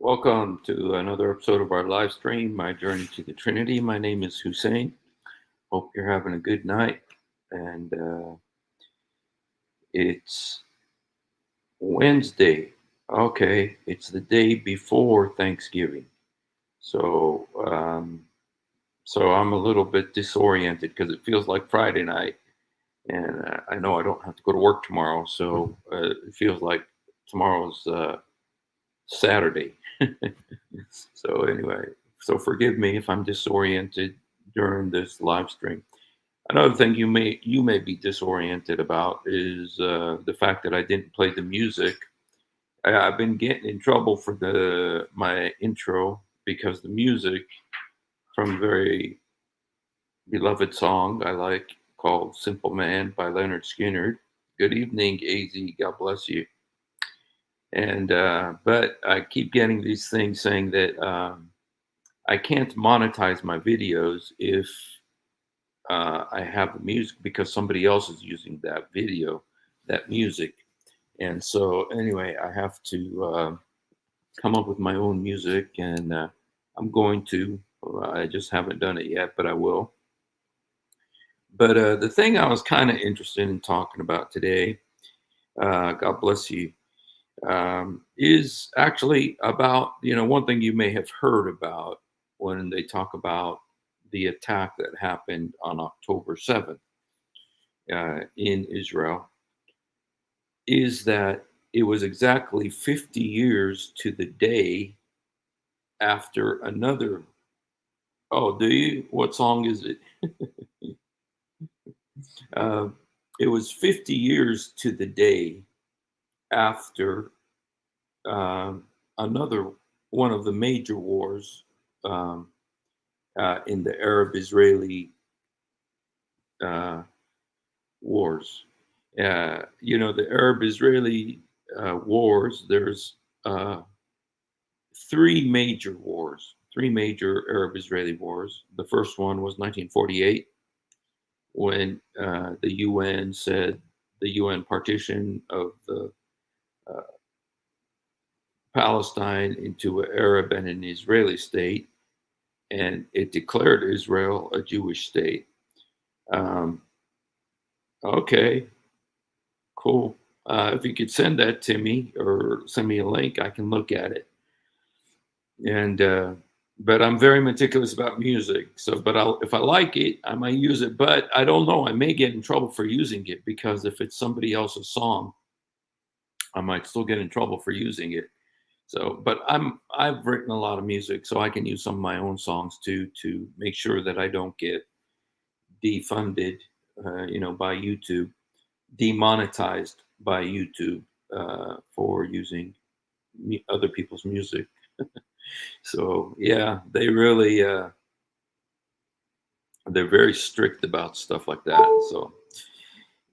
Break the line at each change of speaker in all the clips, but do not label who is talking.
Welcome to another episode of our live stream, My Journey to the Trinity. My name is Hussein. Hope you're having a good night. And it's Wednesday. Okay, it's the day before Thanksgiving. So, so I'm a little bit disoriented because it feels like Friday night, and I know I don't have to go to work tomorrow. So it feels like tomorrow's Saturday. So anyway, so forgive me if I'm disoriented during this live stream. Another thing you may be disoriented about is the fact that I didn't play the music. I've been getting in trouble for the my intro because the music from a very beloved song I like called "Simple Man" by Leonard Skinner. Good evening, AZ. God bless you. And but I keep getting these things saying that I can't monetize my videos if I have the music because somebody else is using that video, that music. And so, anyway, I have to come up with my own music, and I'm going to. I just haven't done it yet, but I will. But the thing I was kind of interested in talking about today, God bless you, is actually about, one thing you may have heard about when they talk about the attack that happened on October 7th in Israel, is that it was exactly 50 years to the day after another. Oh, do you? What song is it? uh, it was 50 years to the day after um, another one of the major wars um, in the Arab-Israeli uh, wars. The Arab-Israeli wars. There's three major Arab-Israeli wars. The first one was 1948, when the UN said the UN partition of the uh, Palestine into an Arab and an Israeli state, and it declared Israel a Jewish state. Um, okay, cool. If you could send that to me or send me a link, I can look at it. And but I'm very meticulous about music. So, but if I like it, I might use it. But I don't know. I may get in trouble for using it because if it's somebody else's song, I might still get in trouble for using it. So, but I've written a lot of music, so I can use some of my own songs too to make sure that I don't get defunded, by YouTube, demonetized by YouTube for using other people's music. So yeah, they're very strict about stuff like that. So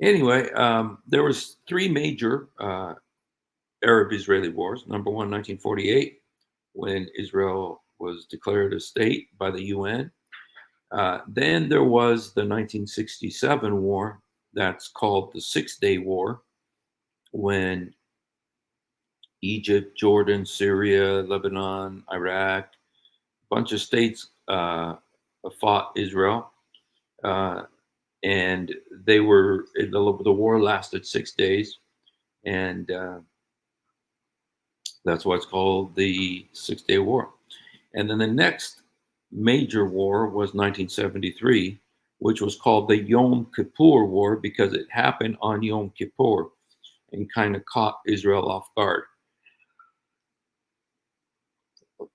anyway, there was three major Arab-Israeli wars. Number one, 1948, when Israel was declared a state by the UN. Then there was the 1967 war, that's called the Six-Day War, when Egypt, Jordan, Syria, Lebanon, Iraq, a bunch of states fought Israel. Uh, and the war lasted 6 days. And that's why it's called the Six-Day War. And then the next major war was 1973, which was called the Yom Kippur War because it happened on Yom Kippur and kind of caught Israel off guard.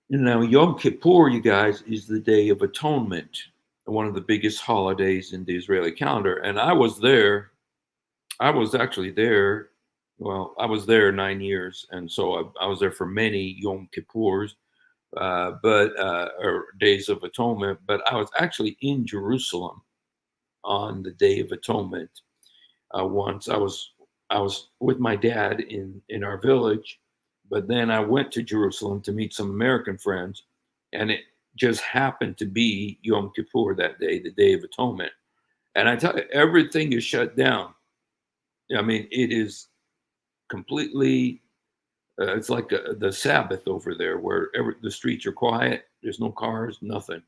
Now, Yom Kippur, you guys, is the Day of Atonement, one of the biggest holidays in the Israeli calendar. And I was there. I was actually there. Well, I was there 9 years, and so I was there for many Yom Kippurs, or Days of Atonement. But I was actually in Jerusalem on the Day of Atonement. Once I was with my dad in our village, but then I went to Jerusalem to meet some American friends, and it just happened to be Yom Kippur that day, the Day of Atonement. And I tell you, everything is shut down. I mean, it is completely It's like the Sabbath over there, where the streets are quiet. There's no cars, nothing.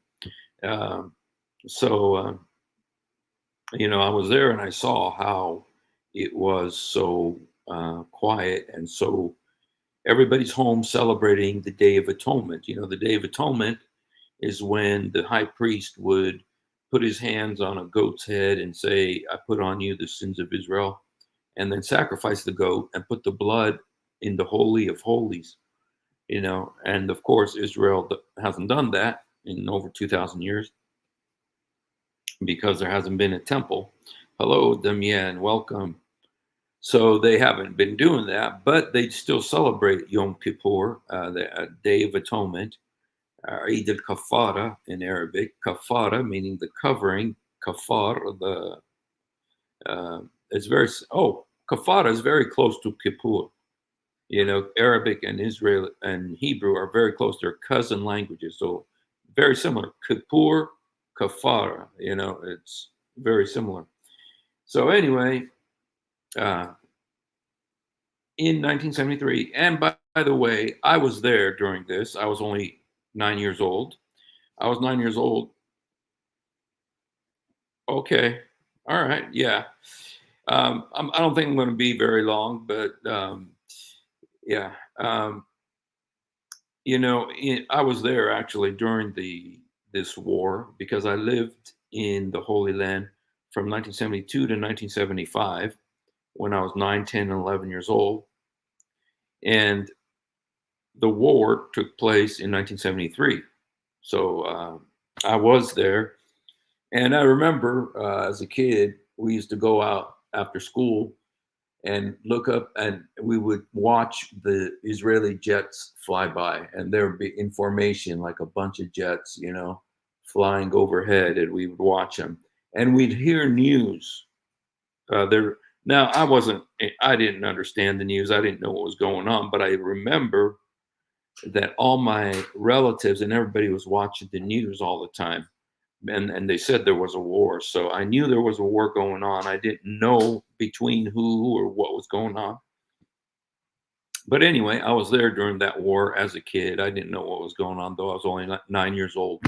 Um, so I was there and I saw how it was so quiet, and so everybody's home celebrating the Day of Atonement. The Day of Atonement is when the high priest would put his hands on a goat's head and say, "I put on you the sins of Israel," and then sacrifice the goat and put the blood in the Holy of Holies. And of course, Israel hasn't done that in over 2,000 years because there hasn't been a temple. Hello, Damien, welcome. So they haven't been doing that, but they still celebrate Yom Kippur, the Day of Atonement, Eid al-Kafara in Arabic. Kafara meaning the covering. Kafar, is Kafara is very close to Kippur. Arabic and Israel and Hebrew are very close. They're cousin languages, so very similar. Kippur, Kafara. It's very similar. So anyway, in 1973, and by the way, I was there during this. I was only 9 years old. I was 9 years old. Okay, all right, yeah. I don't think I'm going to be very long, but yeah. I was there actually during this war because I lived in the Holy Land from 1972 to 1975 when I was 9, 10, and 11 years old. And the war took place in 1973. So I was there. And I remember as a kid, we used to go out after school and look up, and we would watch the Israeli jets fly by, and there would be in formation, like a bunch of jets, flying overhead, and we would watch them, and we'd hear news. There now, I didn't understand the news. I didn't know what was going on, but I remember that all my relatives and everybody was watching the news all the time. And they said there was a war. So I knew there was a war going on. I didn't know between who or what was going on. But anyway, I was there during that war as a kid. I didn't know what was going on, though I was only 9 years old.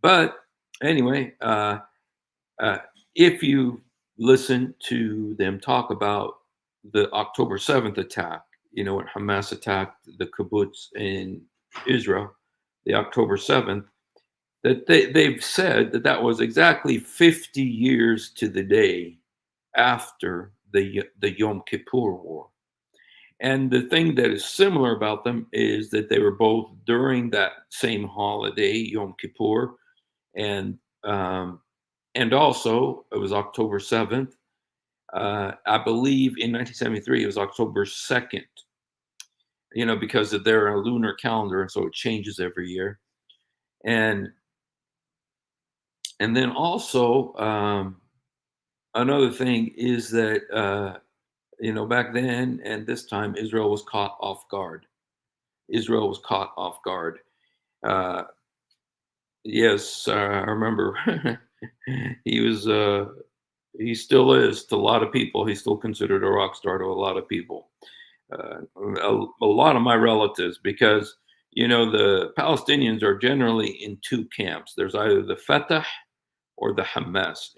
But anyway, uh, if you listen to them talk about the October 7th attack, when Hamas attacked the kibbutz in Israel, the October 7th, that they've said that was exactly 50 years to the day after the Yom Kippur War. And the thing that is similar about them is that they were both during that same holiday, Yom Kippur, and also it was October 7th. I believe in 1973 it was October 2nd. Because they're a lunar calendar, and so it changes every year. And then also, another thing is that, back then and this time, Israel was caught off guard. Israel was caught off guard. Yes, I remember. He still is to a lot of people. He's still considered a rock star to a lot of people. A lot of my relatives, because, the Palestinians are generally in two camps. There's either the Fatah or the Hamas.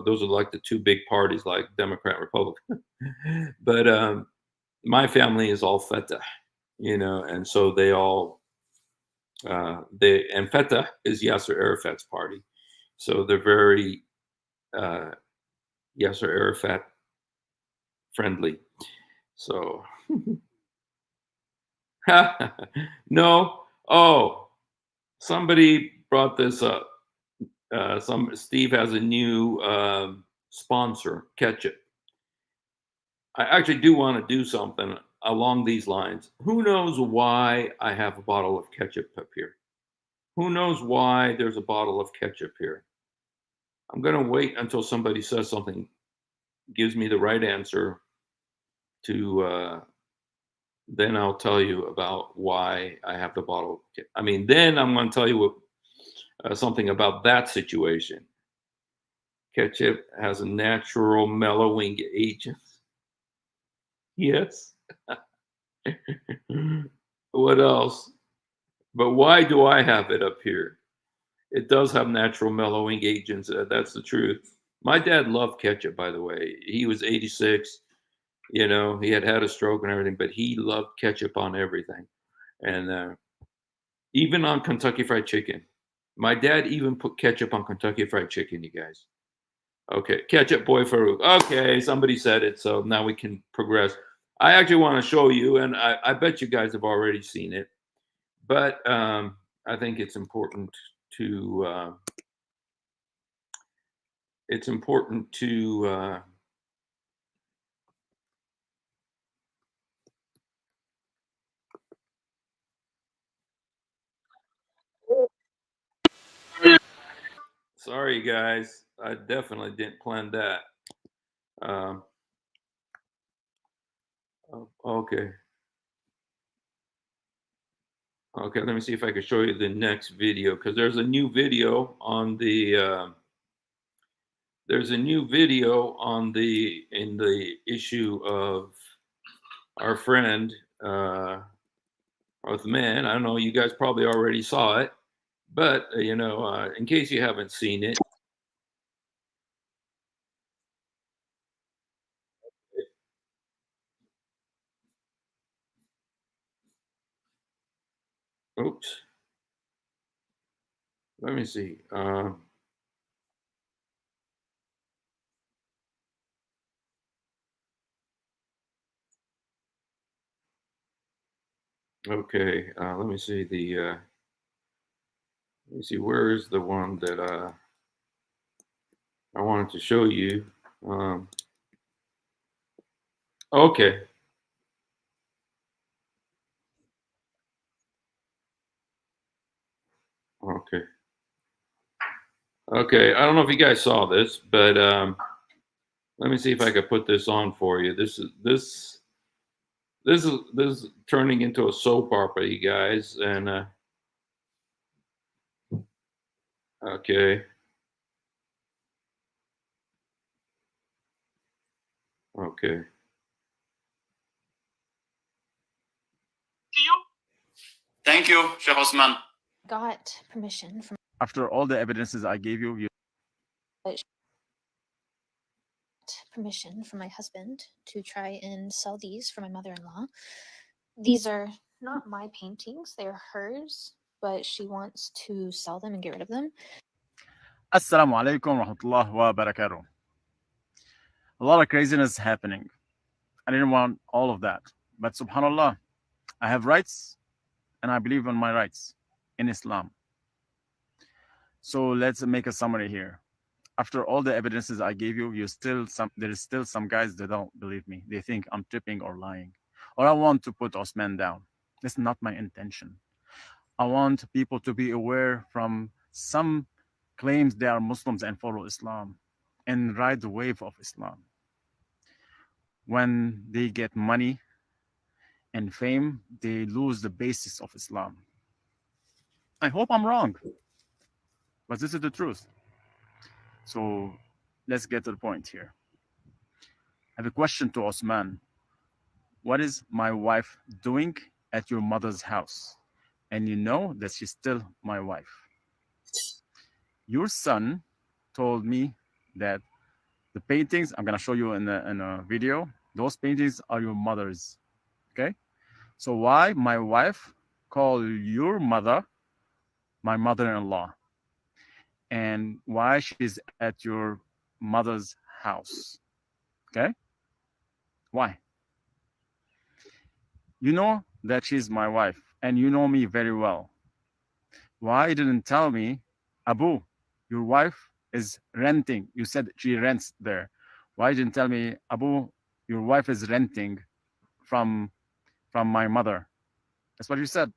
Those are like the two big parties, like Democrat, Republican. But my family is all Fatah, and so they all and Fatah is Yasser Arafat's party, so they're very uh, Yasser Arafat friendly. So no, oh, somebody brought this up. Steve has a new sponsor, ketchup. I actually do want to do something along these lines. Who knows why I have a bottle of ketchup up here? Who knows why there's a bottle of ketchup here? I'm going to wait until somebody says something, gives me the right answer to, then I'll tell you about why I have the bottle. Then I'm going to tell you something about that situation. Ketchup has a natural mellowing agent. Yes. What else? But why do I have it up here? It does have natural mellowing agents. That's the truth. My dad loved ketchup, by the way. He was 86. He had had a stroke and everything, but he loved ketchup on everything. And even on Kentucky Fried Chicken. My dad even put ketchup on Kentucky Fried Chicken, you guys. Okay, ketchup boy Farouk. Okay, somebody said it, so now we can progress. I actually want to show you, and I bet you guys have already seen it, but I think to it's important to sorry guys, I definitely didn't plan that. Um, okay, okay. Let me see if I can show you the next video because there's a new video on the in the issue of our friend Othman. I don't know, you guys probably already saw it, but in case you haven't seen it, oops, let me see. Okay, let me see. Where is the one that I wanted to show you? Um, okay, okay, okay. I don't know if you guys saw this, but let me see if I could put this on for you. This is turning into a soap opera, you guys, and okay, okay.
Thank you, Sheikh Osman.
Got permission from
After all the evidences I gave you,
my husband to try and sell these for my mother-in-law. These are not my paintings, they're hers, but she wants to sell them and get rid of them.
Assalamu alaikum rahmatullah wa barakatuh. A lot of craziness happening. I didn't want all of that. But subhanallah, I have rights and I believe in my rights in Islam. So let's make a summary here. After all the evidences I gave you, there is still some guys that don't believe me. They think I'm tripping or lying. Or I want to put Osman down. That's not my intention. I want people to be aware from some claims they are Muslims and follow Islam and ride the wave of Islam. When they get money and fame, they lose the basis of Islam. I hope I'm wrong, but this is the truth. So let's get to the point here. I have a question to Osman. What is my wife doing at your mother's house? And you know that she's still my wife. Your son told me that the paintings I'm gonna show you in a video, those paintings are your mother's. Okay? So why my wife call your mother my mother-in-law? And why she's at your mother's house? Okay? Why? You know that she's my wife and you know me very well. Why didn't tell me, Abu, your wife is renting? You said she rents there. Why didn't tell me, Abu, your wife is renting from my mother? That's what you said.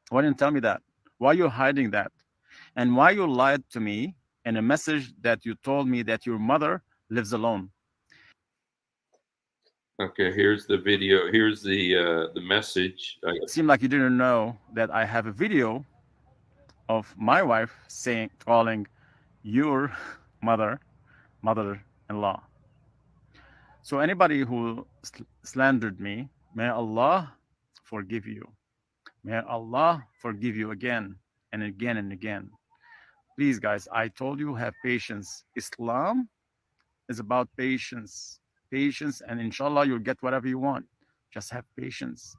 Why didn't tell me that? Why you hiding that? And why you lied to me in a message that you told me that your mother lives alone?
Okay, here's the video. Here's the message.
It seemed like you didn't know that I have a video of my wife calling your mother-in-law. So anybody who slandered me May Allah forgive you. May Allah forgive you again and again and again. Please, guys, I told you have patience. Islam is about patience. Patience, and inshallah, you'll get whatever you want. Just have patience.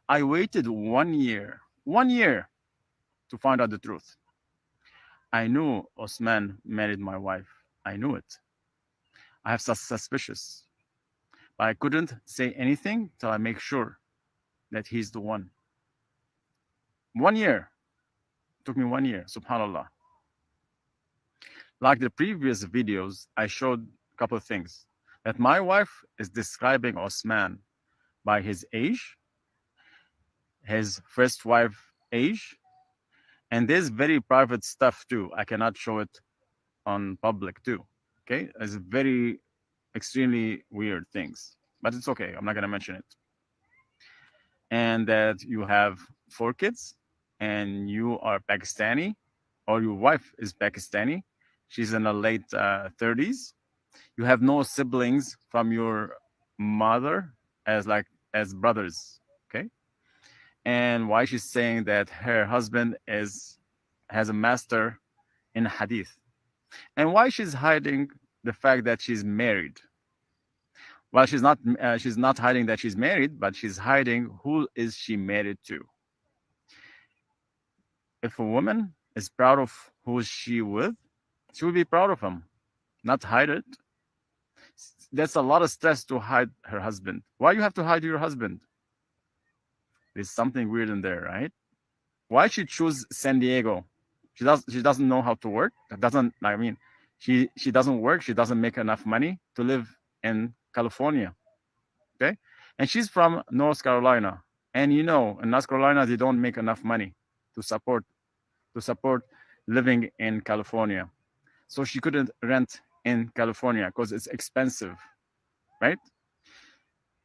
I waited 1 year to find out the truth. I knew Osman married my wife. I knew it. I have suspicious, but I couldn't say anything till I make sure that he's the one. 1 year. It took me 1 year, subhanallah. Like the previous videos, I showed a couple of things. That my wife is describing Osman by his age, his first wife age, and there's very private stuff too. I cannot show it on public too. Okay, it's very extremely weird things, but it's okay. I'm not gonna mention it. And that you have 4 kids, and you are Pakistani, or your wife is Pakistani. She's in the late 30s. You have no siblings from your mother as brothers. Okay, and why she's saying that her husband has a master in hadith, and why she's hiding the fact that she's married. Well, she's not hiding that she's married, but she's hiding who is she married to. If a woman is proud of who is she with, she will be proud of him, not hide it. That's a lot of stress to hide her husband. Why you have to hide your husband? There's something weird in there, right? Why she choose San Diego? She doesn't know how to work. That doesn't I mean, she doesn't work. She doesn't make enough money to live in California. Okay, and she's from North Carolina, and you know in North Carolina they don't make enough money to support living in California. So she couldn't rent in California because it's expensive, right?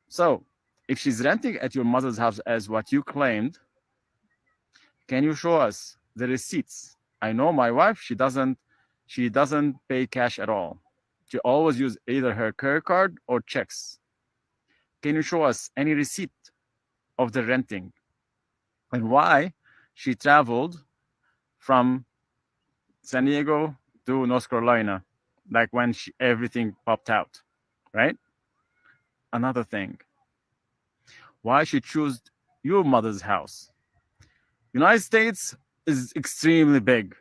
So if she's renting at your mother's house as what you claimed, can you show us the receipts? I know my wife, she doesn't pay cash at all. She always use either her credit card or checks. Can you show us any receipt of the renting and why she traveled from San Diego to North Carolina, like when everything popped out, right? Another thing, why she chose your mother's house. United States is extremely big.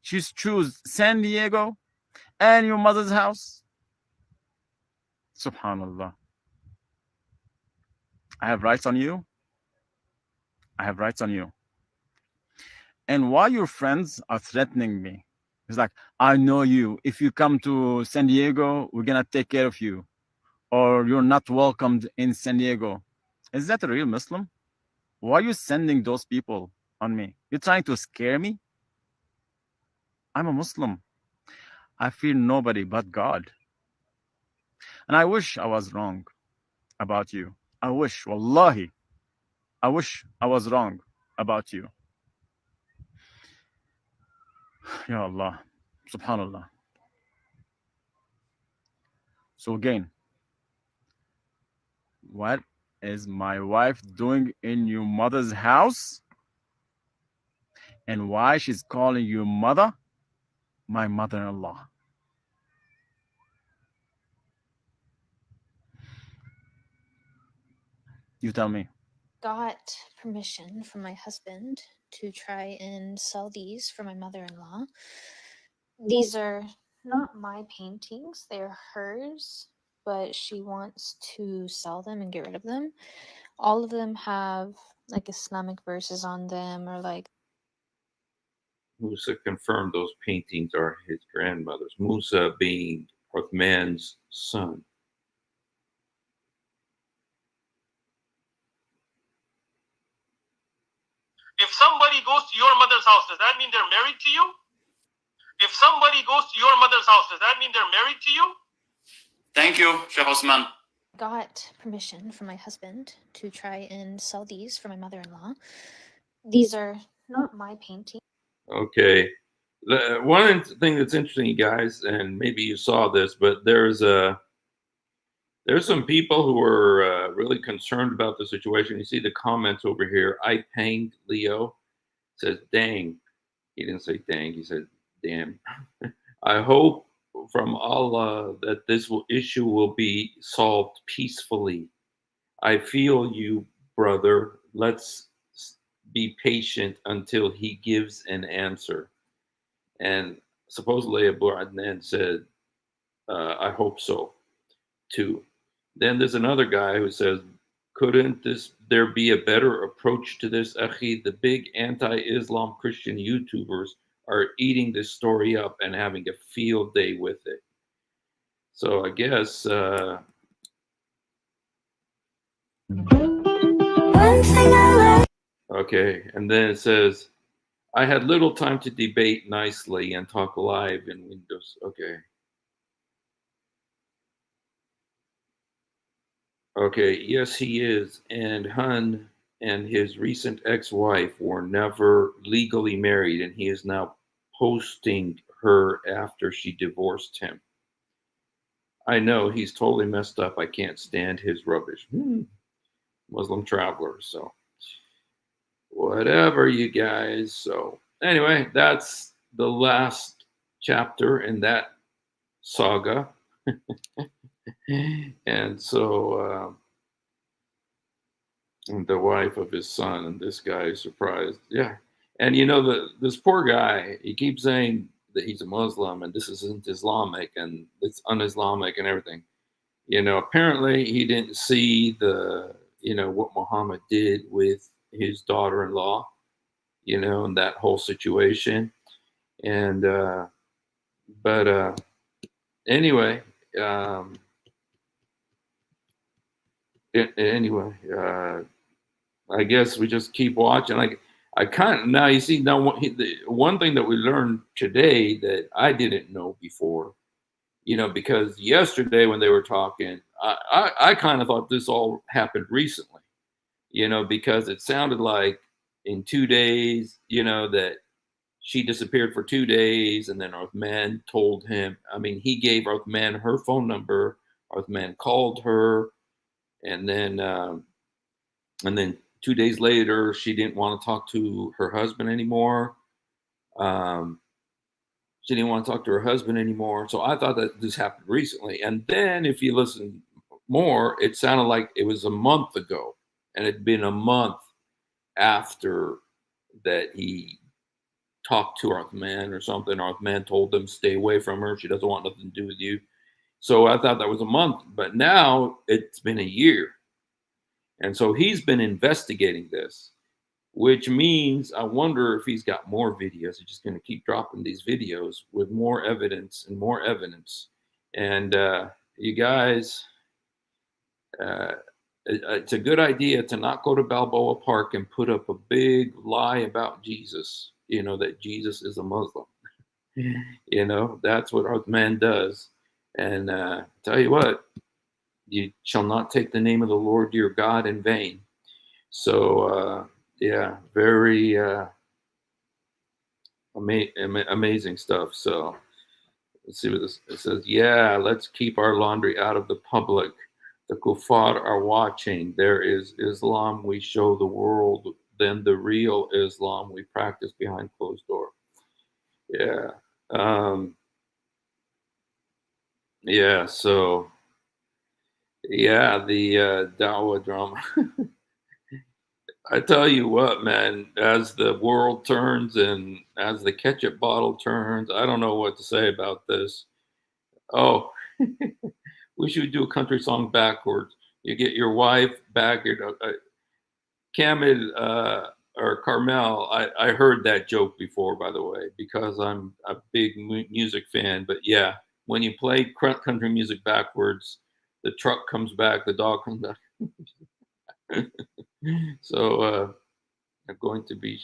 She's choose San Diego and your mother's house. Subhanallah. I have rights on you. I have rights on you. And why your friends are threatening me? It's like, I know you. If you come to San Diego, we're gonna take care of you. Or you're not welcomed in San Diego. Is that a real Muslim? Why are you sending those people on me? You're trying to scare me? I'm a Muslim. I fear nobody but God. And I wish I was wrong about you. I wish, wallahi, I wish I was wrong about you. Ya Allah, subhanallah. So again, what is my wife doing in your mother's house? And why she's calling your mother my mother-in-law? You tell me.
Got permission from my husband to try and sell these for my mother-in-law. These are not my paintings, they're hers, but she wants to sell them and get rid of them. All of them have like Islamic verses on them, or like
Musa confirmed those paintings are his grandmother's, Musa being Uthman's son.
If somebody goes to your mother's house, does that mean they're married to you? If somebody goes to your mother's house, does that mean they're married to you? Thank you, Sheikh Osman.
got permission from my husband to try and sell these for my mother-in-law. These are not my paintings.
Okay. One thing that's interesting, guys, and maybe you saw this, but there's There's some people who are really concerned about the situation. You see the comments over here. I panged Leo says, "Dang." He didn't say dang. He said, "Damn." I hope from Allah that issue will be solved peacefully. I feel you, brother. Let's be patient until he gives an answer. And supposedly Abu Adnan said, I hope so, too. Then there's another guy who says, couldn't there be a better approach to this, Akhi? The big anti-Islam Christian YouTubers are eating this story up and having a field day with it. So I guess okay, and then it says, I had little time to debate nicely and talk live in Windows. Okay. Okay, yes, he is. And Hun and his recent ex-wife were never legally married, and he is now posting her after she divorced him. I know he's totally messed up. I can't stand his rubbish. Muslim traveler. So whatever, you guys. So anyway, that's the last chapter in that saga. And so and the wife of his son, and this guy is surprised. Yeah. And you know, this poor guy, he keeps saying that he's a Muslim and this isn't Islamic and it's un-Islamic and everything. You know, apparently he didn't see what Muhammad did with his daughter-in-law, and that whole situation. And but anyway, anyway, I guess we just keep watching. I kind of now, you see, now the one thing that we learned today that I didn't know before, because yesterday when they were talking, I kind of thought this all happened recently, because it sounded like in 2 days, that she disappeared for 2 days, and then Uthman told him. I mean, he gave Uthman her phone number. Uthman called her, and then 2 days later, she didn't want to talk to her husband anymore. She didn't want to talk to her husband anymore. So I thought that this happened recently. And then if you listen more, it sounded like it was a month ago, and it'd been a month after that he talked to Uthman or something. Uthman told them, stay away from her. She doesn't want nothing to do with you. So I thought that was a month, but now it's been a year. And so he's been investigating this, which means I wonder if he's got more videos. He's just going to keep dropping these videos with more evidence and more evidence. And you guys, it's a good idea to not go to Balboa Park and put up a big lie about Jesus, that Jesus is a Muslim. That's what Uthman does. And tell you what, you shall not take the name of the Lord your God in vain. So, yeah, very amazing stuff. So let's see what it says. Yeah, let's keep our laundry out of the public. The kuffar are watching. There is Islam we show the world, then the real Islam we practice behind closed door. Yeah. Yeah, so yeah, the Dawah drama. I tell you what, man, as the world turns and as the ketchup bottle turns, I don't know what to say about this. Oh, we should do a country song backwards. You get your wife back, Kamil or Carmel. I heard that joke before, by the way, because I'm a big music fan. But yeah, when you play country music backwards, the truck comes back, the dog comes back. So I'm going to be.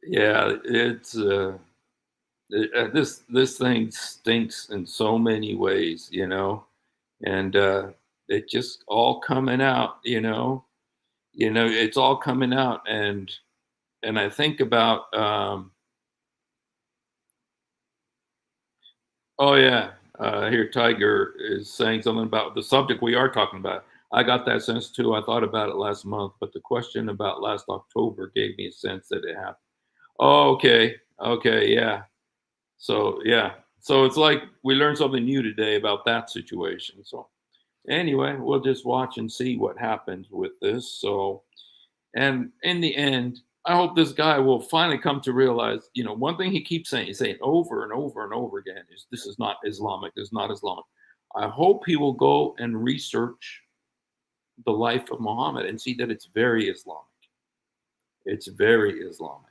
Yeah, it's this thing stinks in so many ways, and it just all coming out, it's all coming out, and I think about Oh yeah, here Tiger is saying something about the subject we are talking about. I got that sense too. I thought about it last month, but the question about last October gave me a sense that it happened. Oh, okay, okay, yeah. So yeah, so it's like we learned something new today about that situation. So anyway, we'll just watch and see what happens with this. So, and in the end, I hope this guy will finally come to realize, one thing he keeps saying, he's saying over and over and over again is this is not Islamic, this is not Islamic. I hope he will go and research the life of Muhammad and see that it's very Islamic. It's very Islamic.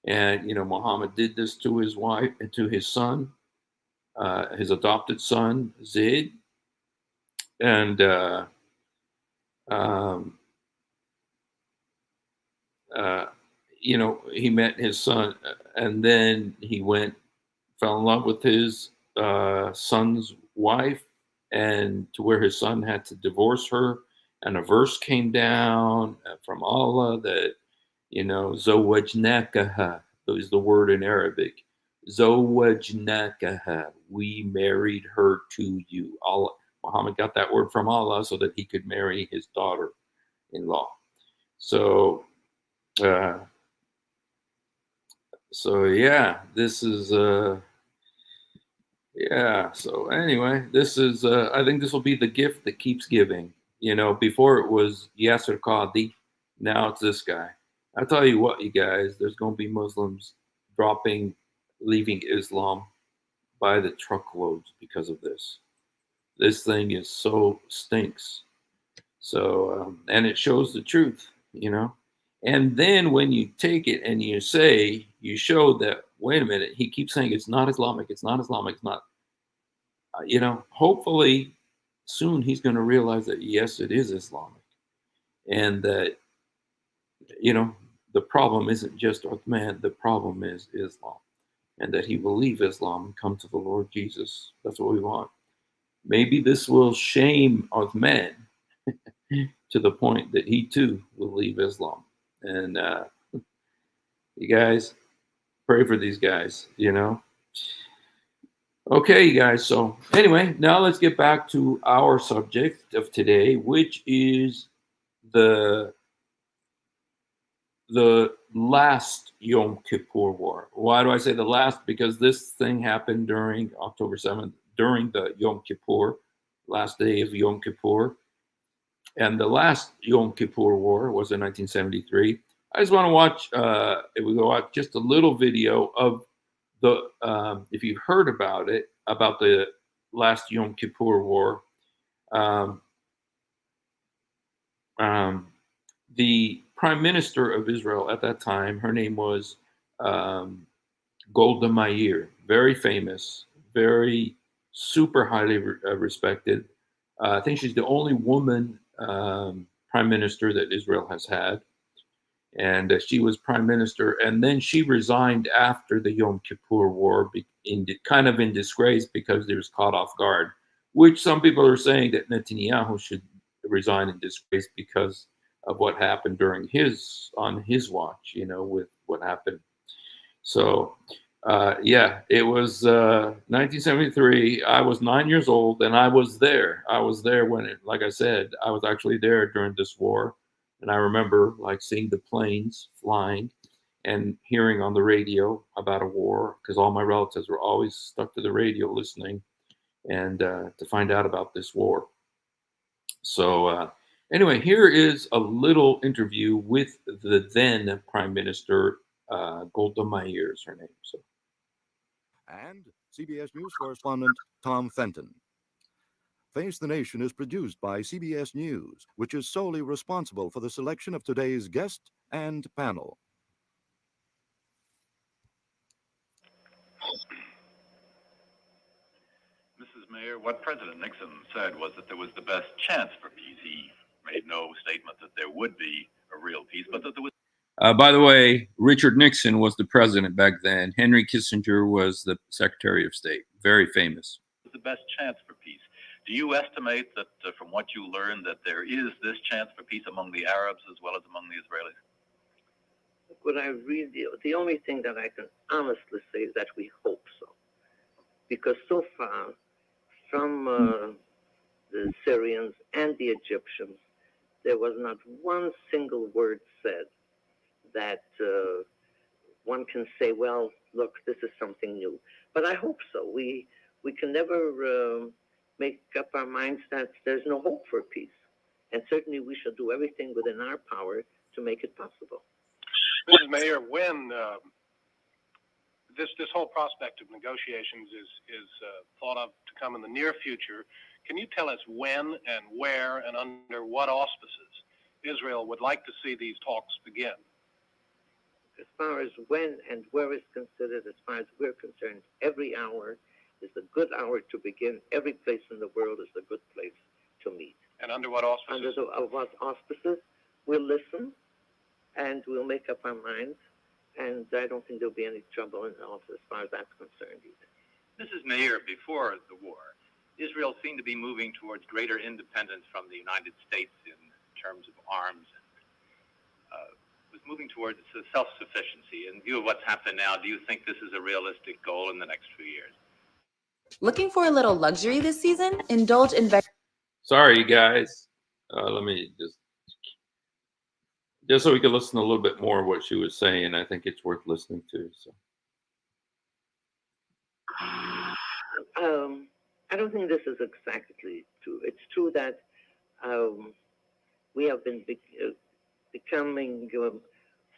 And, Muhammad did this to his wife and to his son, his adopted son, Zayd. And, um, uh, he met his son, and then he fell in love with his son's wife, and to where his son had to divorce her. And a verse came down from Allah that, Zawajnakaha is the word in Arabic. Zawajnakaha, we married her to you. Allah, Muhammad got that word from Allah so that he could marry his daughter-in-law. So, yeah, this is yeah. So anyway, this is I think this will be the gift that keeps giving. Before it was Yasser Qadi, now it's this guy. I tell you what, you guys, there's going to be Muslims leaving Islam by the truckloads because of this. This thing is so stinks. So and it shows the truth, And then when you take it and you show that, wait a minute, he keeps saying it's not Islamic, it's not Islamic, it's not, hopefully soon he's going to realize that, yes, it is Islamic. And that, the problem isn't just Uthman, the problem is Islam. And that he will leave Islam and come to the Lord Jesus. That's what we want. Maybe this will shame Uthman to the point that he too will leave Islam. And you guys, pray for these guys, Okay, you guys. So anyway, now let's get back to our subject of today, which is the last Yom Kippur War. Why do I say the last? Because this thing happened during October 7th, during the Yom Kippur, last day of Yom Kippur. And the last Yom Kippur War was in 1973. I just want to watch, if we go watch just a little video of if you've heard about it, about the last Yom Kippur War. The prime minister of Israel at that time, her name was Golda Meir, very famous, very super highly respected. I think she's the only woman prime minister that Israel has had. And she was prime minister. And then she resigned after the Yom Kippur War, kind of in disgrace because they was caught off guard, which some people are saying that Netanyahu should resign in disgrace because of what happened on his watch, with what happened. So, yeah, it was 1973. I was 9 years old, and I was there. I was there when like I said, I was actually there during this war. And I remember seeing the planes flying and hearing on the radio about a war, because all my relatives were always stuck to the radio listening and to find out about this war. So anyway, here is a little interview with the then Prime Minister, Golda Meir is her name. So.
And CBS News correspondent Tom Fenton. Face the Nation is produced by CBS News, which is solely responsible for the selection of today's guest and panel.
Mrs. Mayor, what President Nixon said was that there was the best chance for peace. He made no statement that there would be a real peace, but that there was.
By the way, Richard Nixon was the president back then. Henry Kissinger was the Secretary of State. Very famous.
The best chance for peace. Do you estimate that from what you learned that there is this chance for peace among the Arabs as well as among the Israelis?
What I read, the only thing that I can honestly say is that we hope so. because so far from the Syrians and the Egyptians, there was not one single word said that one can say, well, look, this is something new. But I hope so. We can never make up our minds that there's no hope for peace. And certainly we shall do everything within our power to make it possible.
Mrs. Mayor, when this whole prospect of negotiations is thought of to come in the near future, can you tell us when and where and under what auspices Israel would like to see these talks begin?
As far as when and where is considered, as far as we're concerned, every hour is a good hour to begin. Every place in the world is a good place to meet.
And under what auspices?
Under what auspices? We'll listen and we'll make up our minds. And I don't think there'll be any trouble in all as far as that's concerned either.
Mrs. Mayor, before the war, Israel seemed to be moving towards greater independence from the United States in terms of arms and was moving towards self-sufficiency. In view of what's happened now, do you think this is a realistic goal in the next few years?
Looking for a little luxury this season? Indulge in
Sorry, you guys. Let me just so we can listen a little bit more of what she was saying. I think it's worth listening to. So.
I don't think this is exactly true. It's true that we have been becoming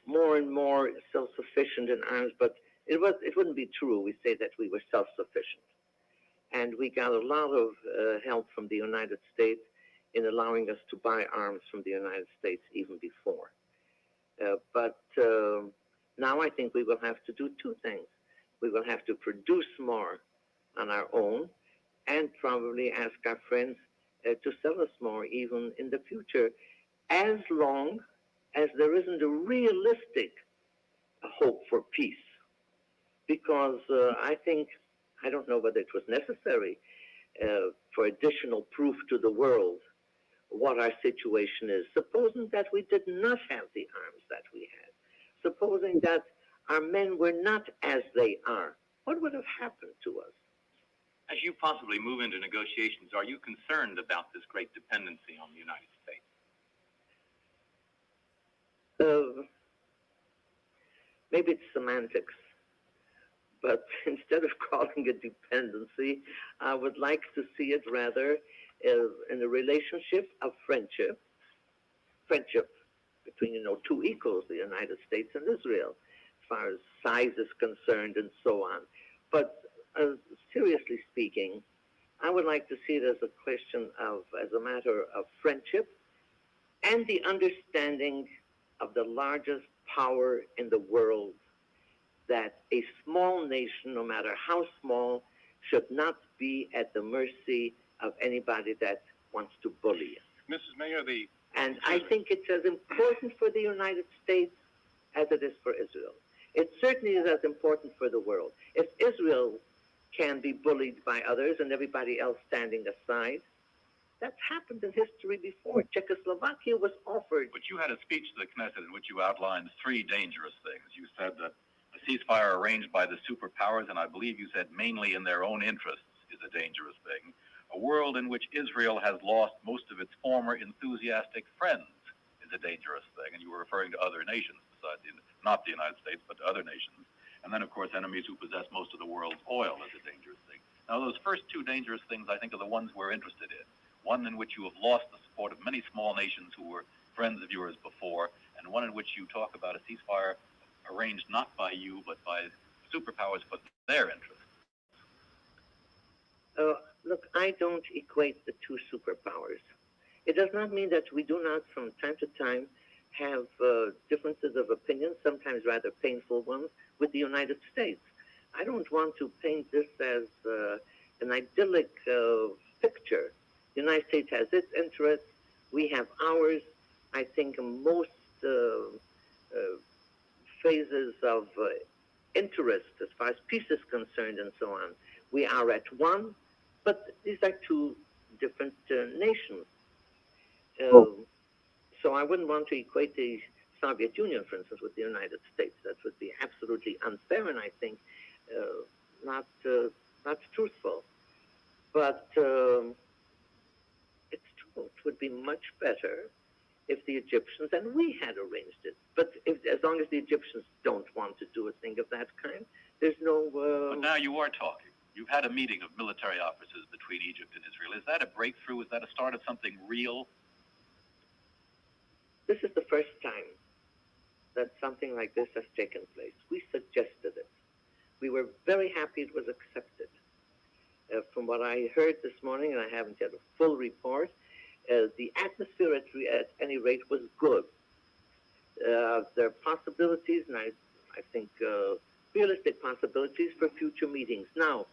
more and more self-sufficient in arms, but it wouldn't be true. We say that we were self-sufficient, and we got a lot of help from the United States in allowing us to buy arms from the United States even before. But now I think we will have to do two things. We will have to produce more on our own and probably ask our friends to sell us more even in the future, as long as there isn't a realistic hope for peace. Because I don't know whether it was necessary for additional proof to the world what our situation is. Supposing that we did not have the arms that we had, supposing that our men were not as they are, what would have happened to us?
As you possibly move into negotiations, are you concerned about this great dependency on the United States?
Maybe it's semantics, but instead of calling it dependency, I would like to see it rather in a relationship of friendship between two equals, the United States and Israel, as far as size is concerned and so on. But seriously speaking, I would like to see it as a question as a matter of friendship and the understanding of the largest power in the world, that a small nation, no matter how small, should not be at the mercy of anybody that wants to bully it.
Mrs. Mayor,
And I think it's as important for the United States as it is for Israel. It certainly is as important for the world. If Israel can be bullied by others and everybody else standing aside, that's happened in history before. Czechoslovakia was offered.
But you had a speech to the Knesset in which you outlined three dangerous things. You said that a ceasefire arranged by the superpowers, and I believe you said mainly in their own interests, is a dangerous thing. A world in which Israel has lost most of its former enthusiastic friends is a dangerous thing. And you were referring to other nations besides not the United States, but to other nations. And then, of course, enemies who possess most of the world's oil is a dangerous thing. Now, those first two dangerous things, I think, are the ones we're interested in. One in which you have lost the support of many small nations who were friends of yours before, and one in which you talk about a ceasefire arranged not by you, but by superpowers for their interests.
Look, I don't equate the two superpowers. It does not mean that we do not, from time to time, have differences of opinion, sometimes rather painful ones, with the United States. I don't want to paint this as an idyllic picture. The United States has its interests, we have ours. I think most phases of interest as far as peace is concerned and so on, we are at one, but these are two different nations. So I wouldn't want to equate the Soviet Union, for instance, with the United States. That would be absolutely unfair, and I think not truthful. much better if the Egyptians and we had arranged it. But as long as the Egyptians don't want to do a thing of that kind, there's no.
But now you are talking. You've had a meeting of military officers between Egypt and Israel. Is that a breakthrough? Is that a start of something real?
This is the first time that something like this has taken place. We suggested it. We were very happy it was accepted. From what I heard this morning, and I haven't yet a full report, the atmosphere at any rate was good. There are possibilities, and I think realistic possibilities for future meetings. Now,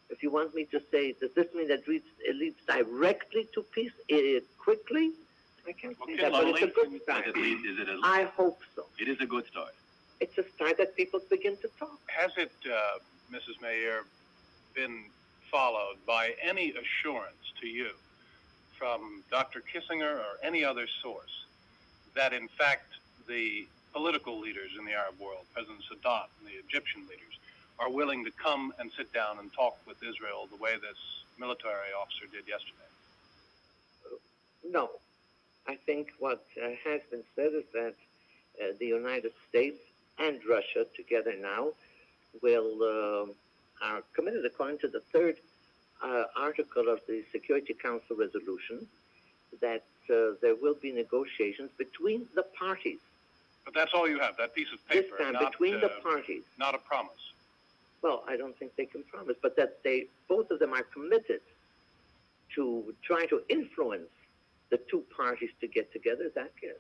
if you want me to say, does this mean that it leads directly to peace quickly? I can't say that, but it's a good start. I hope so.
It is a good start.
It's a start that people begin to talk.
Has it, Mrs. Mayer, been followed by any assurance to you from Dr. Kissinger or any other source that, in fact, the political leaders in the Arab world, President Sadat and the Egyptian leaders, are willing to come and sit down and talk with Israel the way this military officer did yesterday?
No. I think what has been said is that the United States and Russia together now are committed according to the third article of the Security Council resolution that there will be negotiations between the parties.
But that's all you have, that piece of paper.
This time, between the parties.
Not a promise.
Well, I don't think they can promise, but that both of them are committed to try to influence the two parties to get together, that yes.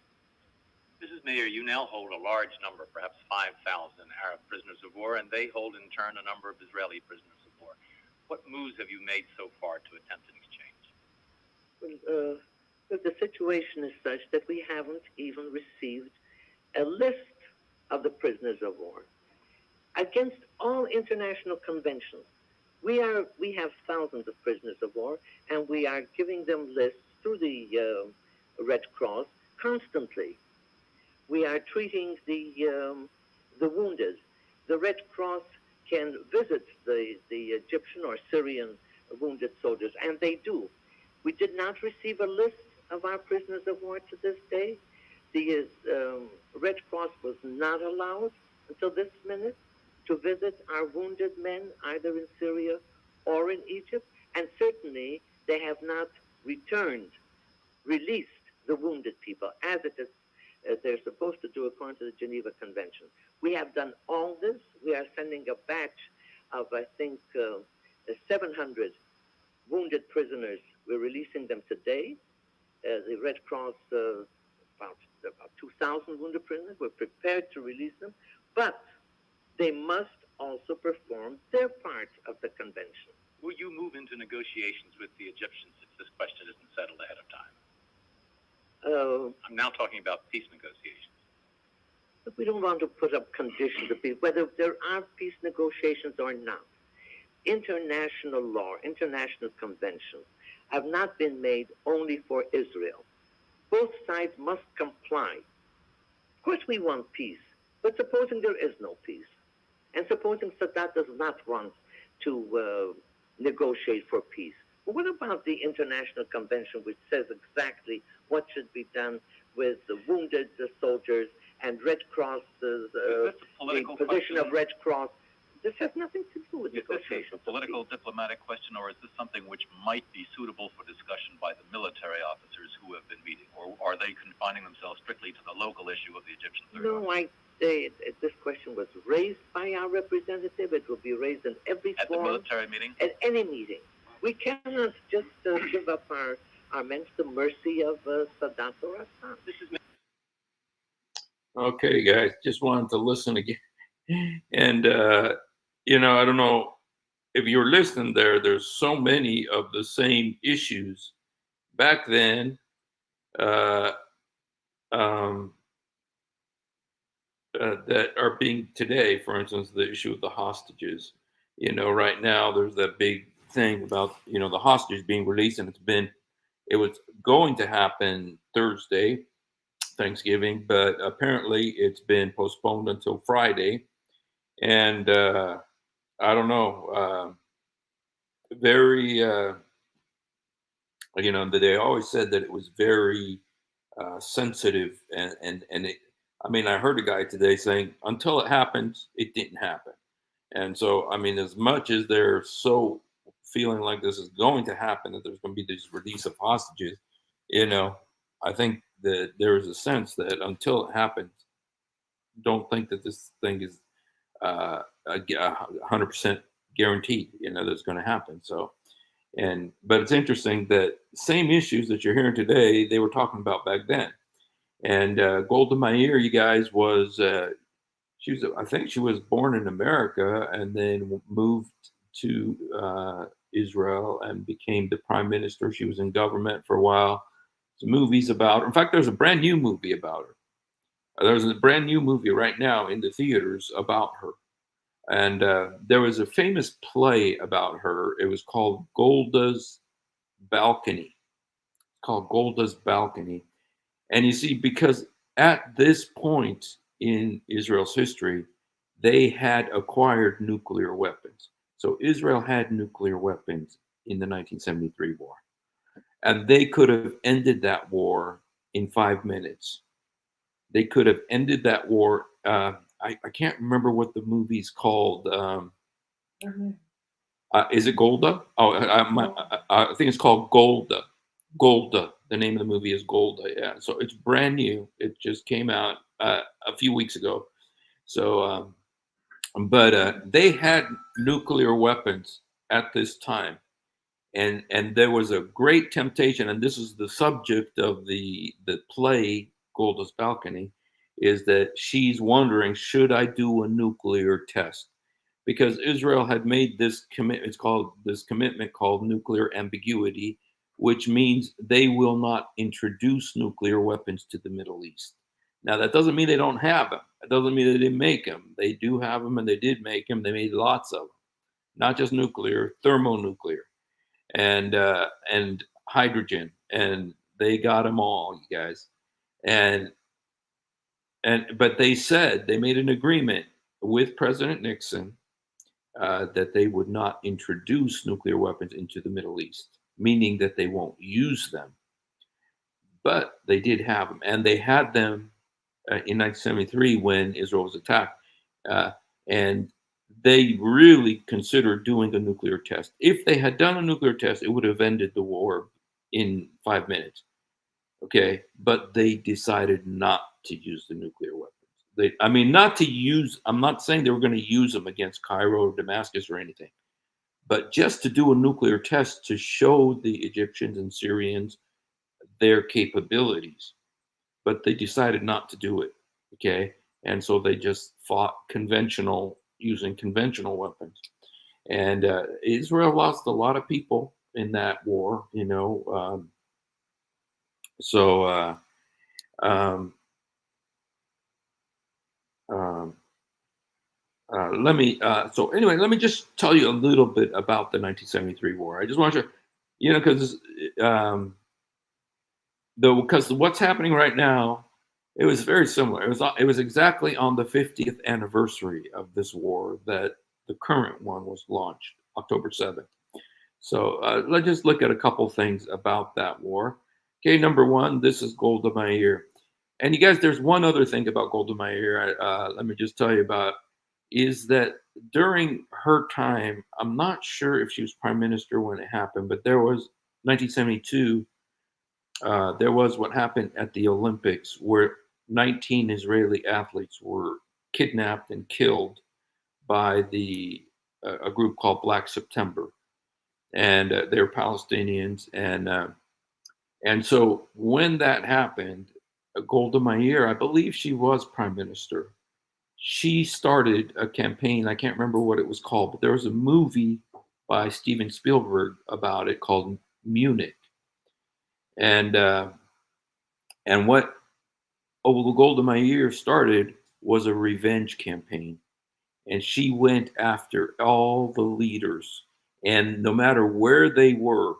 Mrs. Mayer, you now hold a large number, perhaps 5,000 Arab prisoners of war, and they hold in turn a number of Israeli prisoners of war. What moves have you made so far to attempt an exchange?
Well, the situation is such that we haven't even received a list of the prisoners of war. Against all international conventions, we have thousands of prisoners of war, and we are giving them lists through the Red Cross constantly. We are treating the wounded. The Red Cross can visit the Egyptian or Syrian wounded soldiers, and they do. We did not receive a list of our prisoners of war to this day. The Red Cross was not allowed until this minute to visit our wounded men either in Syria or in Egypt, and certainly they have not released the wounded people as it is they're supposed to do according to the Geneva Convention. We have done all this. We are sending a batch of, I think, 700 wounded prisoners. We're releasing them today. The Red Cross, about 2,000 wounded prisoners. We're prepared to release them, but they must also perform their part of the convention.
Will you move into negotiations with the Egyptians if this question isn't settled ahead of time? I'm now talking about peace negotiations.
But we don't want to put up conditions of peace, whether there are peace negotiations or not. International law, international conventions have not been made only for Israel. Both sides must comply. Of course we want peace, but supposing there is no peace, and supposing Sadat does not want to negotiate for peace, well, what about the International Convention, which says exactly what should be done with the wounded soldiers and Red Cross, the position of Red Cross? This has nothing to do with negotiations.
Is this a political, diplomatic question, or is this something which might be suitable for discussion by the military officers who have been meeting, or are they confining themselves strictly to the local issue of the Egyptian Third Army?
This question was raised by our representative. It will be raised in every
forum. At the military meeting?
At any meeting. We cannot just give up our men to the mercy of Sadat or Assad.
Okay, guys, just wanted to listen again. And, I don't know if you're listening there, there's so many of the same issues back then that are being today. For instance, the issue of the hostages. Right now there's that big thing about, the hostages being released, and it was going to happen Thursday, Thanksgiving, but apparently it's been postponed until Friday. And I don't know, very that they always said that it was very sensitive, and it. I mean, I heard a guy today saying until it happens, it didn't happen. And so, I mean, as much as they're so feeling like this is going to happen, that there's going to be this release of hostages, I think that there is a sense that until it happens, don't think that this thing is 100% guaranteed. That's going to happen. So, but it's interesting that same issues that you're hearing today, they were talking about back then. And Golda Meir, you guys, was I think she was born in America and then moved to Israel and became the prime minister. She was in government for a while. There's movies about her. In fact, there's a brand new movie about her. There's a brand new movie right now in the theaters about her. And there was a famous play about her. It was called Golda's Balcony. It's called Golda's Balcony. And you see, because at this point in Israel's history, they had acquired nuclear weapons. So Israel had nuclear weapons in the 1973 war. And they could have ended that war in 5 minutes. They could have ended that war. I can't remember what the movie's called. Is it Golda? Oh, I think it's called Golda. Golda. The name of the movie is Golda. Yeah. So it's brand new. It just came out a few weeks ago. So, but they had nuclear weapons at this time, and there was a great temptation. And this is the subject of the play Golda's Balcony, is that she's wondering, should I do a nuclear test? Because Israel had made this commitment called nuclear ambiguity, which means they will not introduce nuclear weapons to the Middle East. Now, that doesn't mean they don't have them. It doesn't mean they didn't make them. They do have them, and they did make them. They made lots of them, not just nuclear, thermonuclear, and hydrogen, and they got them all, you guys. But they made an agreement with President Nixon that they would not introduce nuclear weapons into the Middle East, meaning that they won't use them. But they did have them, and they had them in 1973 when Israel was attacked, and they really considered doing a nuclear test. If they had done a nuclear test, it would have ended the war in 5 minutes. Okay, but they decided not to use the nuclear weapons. Not to use. I'm not saying they were going to use them against Cairo or Damascus or anything, but just to do a nuclear test to show the Egyptians and Syrians their capabilities. But they decided not to do it. Okay, and so they just fought using conventional weapons, and Israel lost a lot of people in that war. Let me just tell you a little bit about the 1973 war. I just want you, because what's happening right now, it was very similar. It was exactly on the 50th anniversary of this war that the current one was launched, October 7th. So let's just look at a couple things about that war. Okay, number one, this is Golda Meir. And you guys, there's one other thing about Golda Meir. Let me just tell you about, is that during her time, I'm not sure if she was prime minister when it happened, but there was 1972. There was what happened at the Olympics where 19 Israeli athletes were kidnapped and killed by a group called Black September, and they're Palestinians. And so when that happened, Golda Meir, I believe she was prime minister. She started a campaign. I can't remember what it was called, but there was a movie by Steven Spielberg about it called Munich. And what Golda Meir started was a revenge campaign. And she went after all the leaders. And no matter where they were,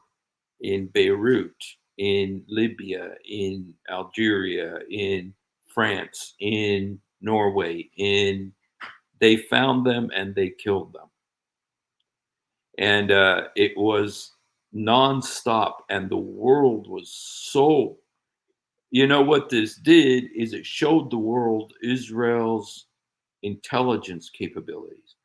in Beirut, in Libya, in Algeria, in France, in Norway, they found them and they killed them. And it was nonstop, and the world was so. What this did is it showed the world Israel's intelligence capabilities.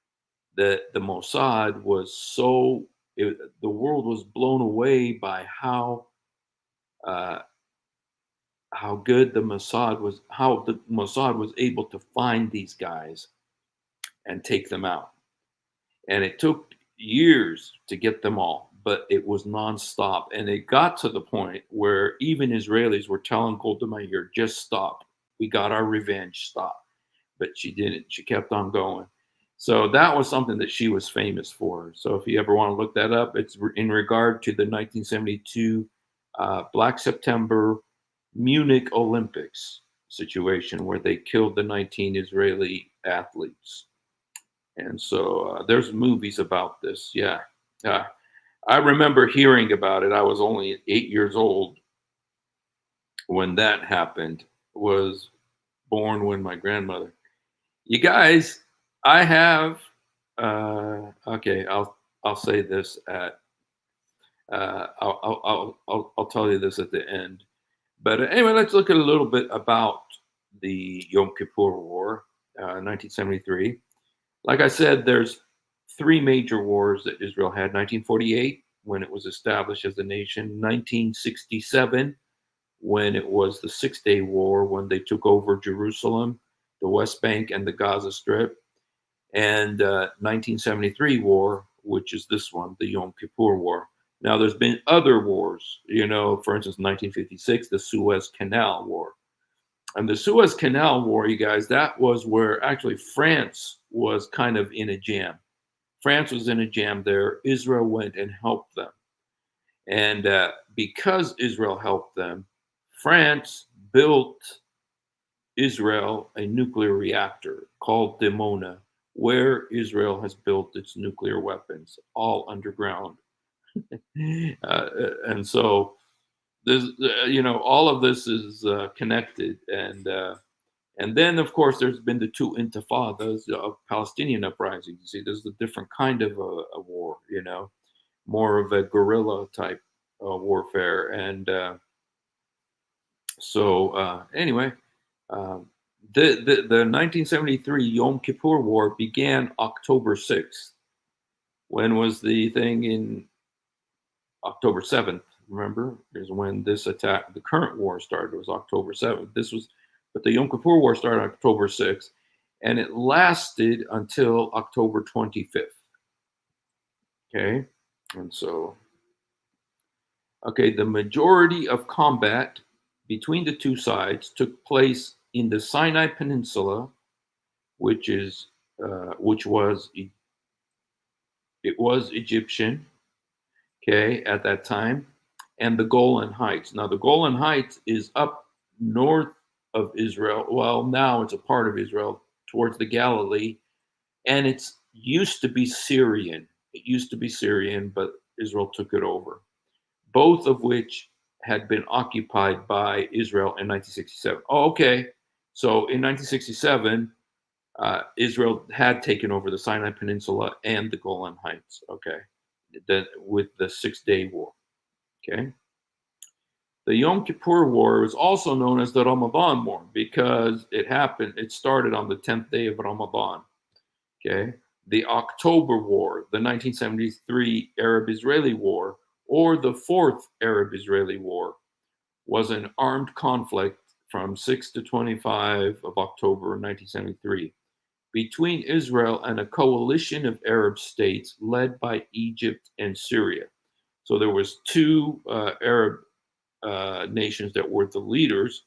That the Mossad was the world was blown away by uh, how good the Mossad was, how the Mossad was able to find these guys and take them out. And it took years to get them all, but it was nonstop. And it got to the point where even Israelis were telling Golda Meir, just stop. We got our revenge, stop. But she didn't. She kept on going. So that was something that she was famous for. So if you ever want to look that up, it's in regard to the 1972 Black September Munich Olympics situation where they killed the 19 Israeli athletes. And so there's movies about this. Yeah. I remember hearing about it. I was only 8 years old when that happened. Was born when my grandmother. You guys, I have. Okay, I'll say this at. I'll tell you this at the end. But anyway, let's look at a little bit about the Yom Kippur War, 1973. Like I said, there's three major wars that Israel had: 1948, when it was established as a nation; 1967, when it was the Six-Day War, when they took over Jerusalem, the West Bank, and the Gaza Strip; and 1973 war, which is this one, the Yom Kippur War. Now, there's been other wars, for instance, 1956, the Suez Canal War. And the Suez Canal War, you guys, that was where actually France was kind of in a jam. France was in a jam there. Israel went and helped them. And because Israel helped them, France built Israel a nuclear reactor called Dimona, where Israel has built its nuclear weapons, all underground. And so, this, all of this is connected. And then, of course, there's been the two intifadas of Palestinian uprisings. You see, there's a different kind of a war, more of a guerrilla type warfare. And anyway, the 1973 Yom Kippur War began October 6th. When was the thing in October 7th? Remember, is when this attack, the current war started. It was October 7th. But the Yom Kippur War started October 6th, and it lasted until October 25th. Okay, and so, the majority of combat between the two sides took place in the Sinai Peninsula, which was Egyptian, okay, at that time, and the Golan Heights. Now, the Golan Heights is up north of Israel. Well, now it's a part of Israel towards the Galilee, and it used to be Syrian. It used to be Syrian, but Israel took it over. Both of which had been occupied by Israel in 1967. Oh, okay. So in 1967, Israel had taken over the Sinai Peninsula and the Golan Heights. Okay, with the Six-Day War. Okay. The Yom Kippur War was also known as the Ramadan War because it started on the 10th day of Ramadan. Okay. The October War, the 1973 Arab-Israeli War, or the Fourth Arab-Israeli War, was an armed conflict from 6 to 25 of October 1973 between Israel and a coalition of Arab states led by Egypt and Syria. So there was two Arab nations that were the leaders,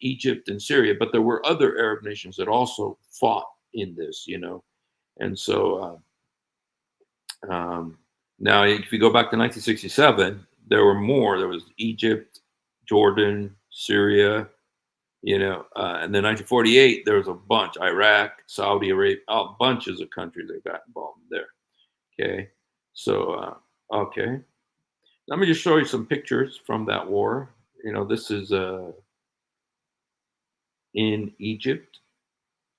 Egypt and Syria, but there were other Arab nations that also fought in this, And so now if you go back to 1967, there were more. There was Egypt, Jordan, Syria, and then 1948, there was a bunch, Iraq, Saudi Arabia, bunches of countries that got involved there. Okay. So, okay. Let me just show you some pictures from that war. This is in Egypt,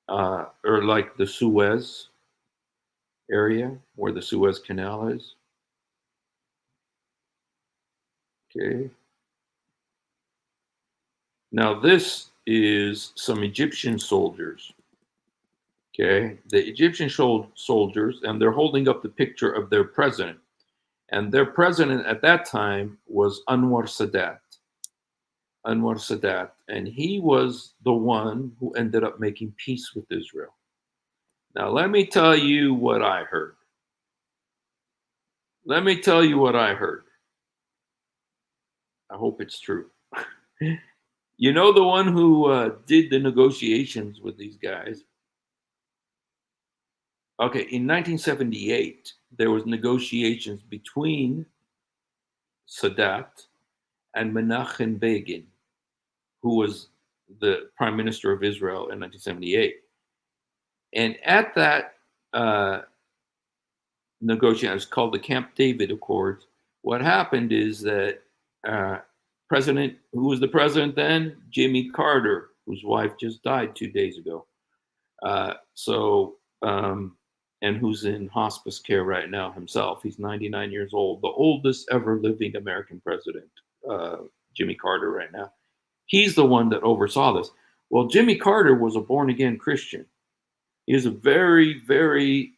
or like the Suez area where the Suez Canal is. Okay. Now this is some Egyptian soldiers. Okay, the Egyptian soldiers, and they're holding up the picture of their president. And their president at that time was Anwar Sadat. Anwar Sadat. And he was the one who ended up making peace with Israel. Now, let me tell you what I heard. Let me tell you what I heard. I hope it's true. You know, the one who did the negotiations with these guys. Okay, in 1978, there was negotiations between Sadat and Menachem Begin, who was the prime minister of Israel in 1978. And at that negotiation, it's called the Camp David Accords. What happened is that who was the president then? Jimmy Carter, whose wife just died 2 days ago. And who's in hospice care right now himself. He's 99 years old, the oldest ever living American president, Jimmy Carter right now. He's the one that oversaw this. Well, Jimmy Carter was a born-again Christian. He is a very, very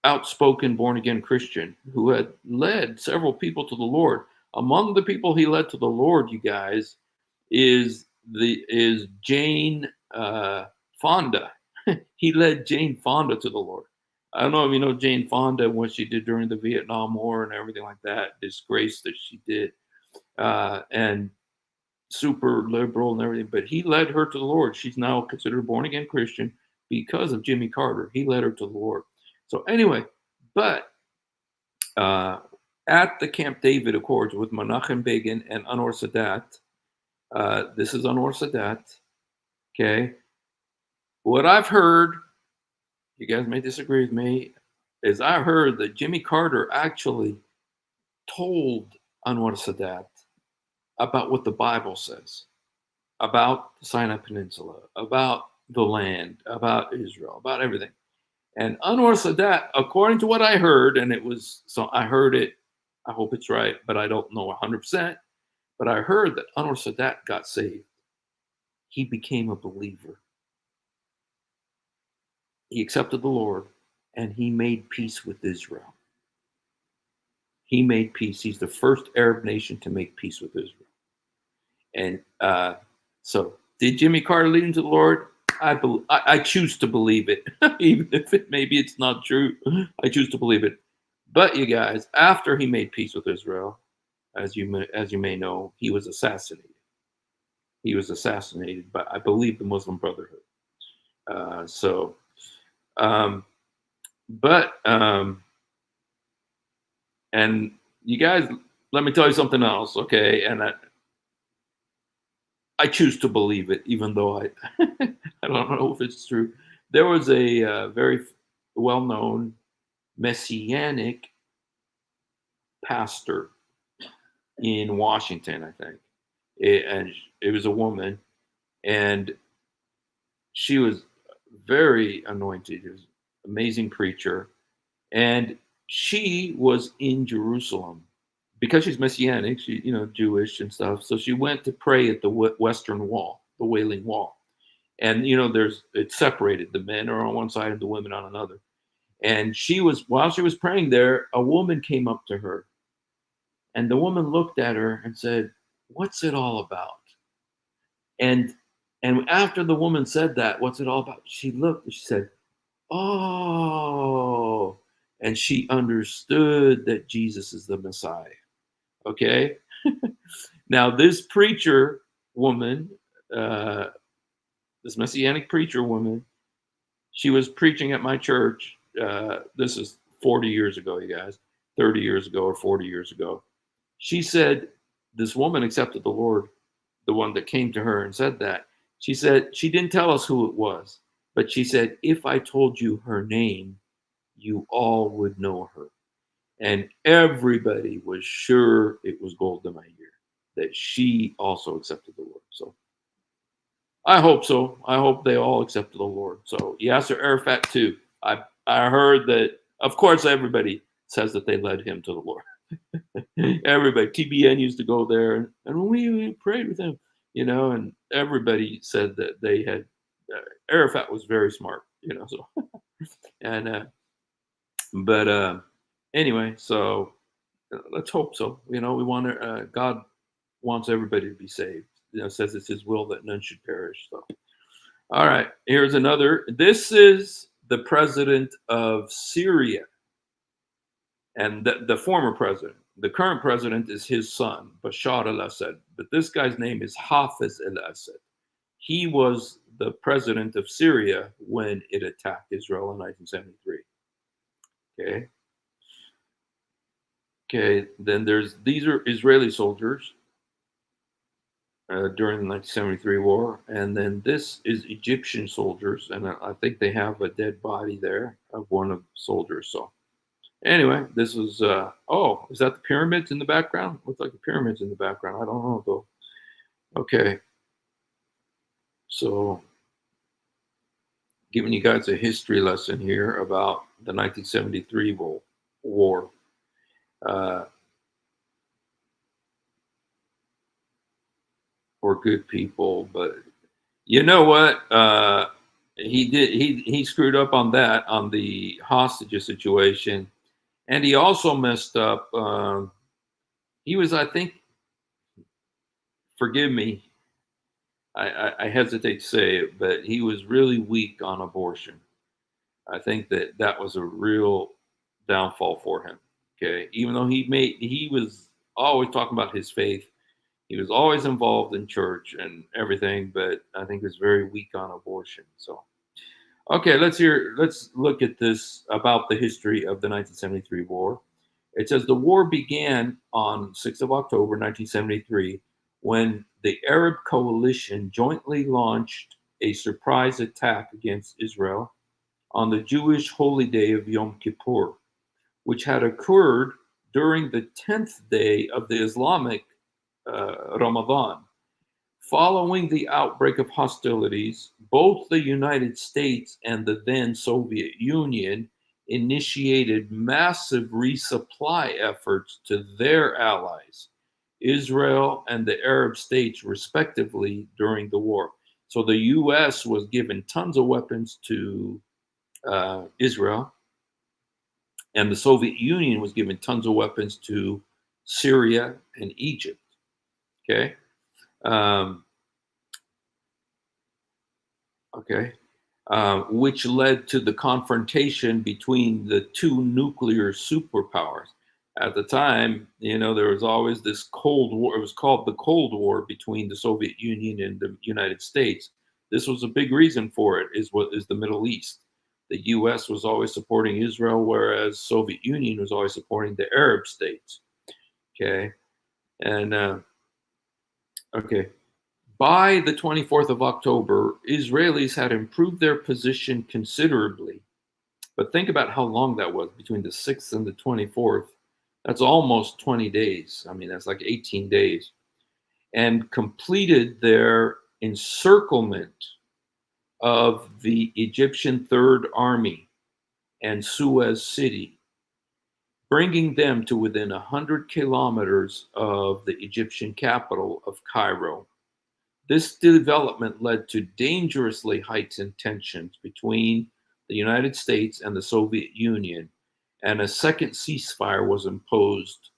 outspoken born-again Christian who had led several people to the Lord. Among the people he led to the Lord, you guys, is Jane Fonda. He led Jane Fonda to the Lord. I don't know if you know Jane Fonda and what she did during the Vietnam War and everything like that, disgrace that she did, and super liberal and everything. But he led her to the Lord. She's now considered a born-again Christian because of Jimmy Carter. He led her to the Lord. So anyway, but at the Camp David Accords with Menachem Begin and Anwar Sadat, this is Anwar Sadat, okay? What I've heard, you guys may disagree with me, is I heard that Jimmy Carter actually told Anwar Sadat about what the Bible says, about the Sinai Peninsula, about the land, about Israel, about everything. And Anwar Sadat, according to what I heard, and I heard it, I hope it's right, but I don't know 100%, but I heard that Anwar Sadat got saved. He became a believer. He accepted the Lord, and he made peace with Israel. He made peace. He's the first Arab nation to make peace with Israel. And so, did Jimmy Carter lead him to the Lord? I choose to believe it, even if maybe it's not true. I choose to believe it. But you guys, after he made peace with Israel, as you may know, he was assassinated. He was assassinated by, I believe, the Muslim Brotherhood. And you guys, let me tell you something else, okay? And I choose to believe it, even though I don't know if it's true. There was a very well-known Messianic pastor in Washington, I think. And it was a woman, and she was very anointed. She was an amazing preacher. And she was in Jerusalem because she's Messianic, she, Jewish and stuff. So she went to pray at the Western Wall, the Wailing Wall. And, it's separated. The men are on one side and the women on another. And while she was praying there, a woman came up to her. And the woman looked at her and said, "What's it all about?" And after the woman said that, "What's it all about?" She looked and she said, "Oh," and she understood that Jesus is the Messiah. Okay? Now, this preacher woman, this Messianic preacher woman, she was preaching at my church. This is 40 years ago, you guys, 30 years ago or 40 years ago. She said, this woman accepted the Lord, the one that came to her and said that. She said, she didn't tell us who it was, but she said, if I told you her name, you all would know her. And everybody was sure it was Golda Meir, that she also accepted the Lord. So I hope so. I hope they all accepted the Lord. So Yasser Arafat too. I heard that, of course, everybody says that they led him to the Lord. Everybody, TBN used to go there, and we prayed with him, and everybody said that they had. Arafat was very smart, so and but anyway, so let's hope so. We want God wants everybody to be saved. Says it's His will that none should perish. So, all right, here's another. This is the president of Syria, and the former president. The current president is his son, Bashar al-Assad. But this guy's name is Hafiz al-Assad. He was the president of Syria when it attacked Israel in 1973. Okay. Okay, then these are Israeli soldiers during the 1973 war, and then this is Egyptian soldiers, and I think they have a dead body there of one of the soldiers. So anyway, this is is that the pyramids in the background? Looks like the pyramids in the background. I don't know though. Okay, so giving you guys a history lesson here about the 1973 war. We're good people, but you know what? He screwed up on that, on the hostages situation, and he also messed up. He was, I think, forgive me, I hesitate to say it, but he was really weak on abortion. I think that was a real downfall for him. Okay, even though he was always talking about his faith. He was always involved in church and everything, but I think he was very weak on abortion. So, okay, let's look at this about the history of the 1973 war. It says the war began on 6th of October, 1973, when the Arab coalition jointly launched a surprise attack against Israel on the Jewish holy day of Yom Kippur, which had occurred during the 10th day of the Islamic Ramadan. Following the outbreak of hostilities, both the United States and the then Soviet Union initiated massive resupply efforts to their allies, Israel and the Arab states, respectively, during the war. So the U.S. was given tons of weapons to Israel, and the Soviet Union was given tons of weapons to Syria and Egypt. Okay. Which led to the confrontation between the two nuclear superpowers. At the time, there was always this Cold War. It was called the Cold War between the Soviet Union and the United States. This was a big reason for it, is the Middle East. The U.S. was always supporting Israel, whereas Soviet Union was always supporting the Arab states. Okay. And by the 24th of October, Israelis had improved their position considerably. But think about how long that was between the 6th and the 24th. That's almost 20 days. I mean, that's like 18 days. And completed their encirclement of the Egyptian Third Army and Suez City, bringing them to within 100 kilometers of the Egyptian capital of Cairo. This development led to dangerously heightened tensions between the United States and the Soviet Union, and a second ceasefire was imposed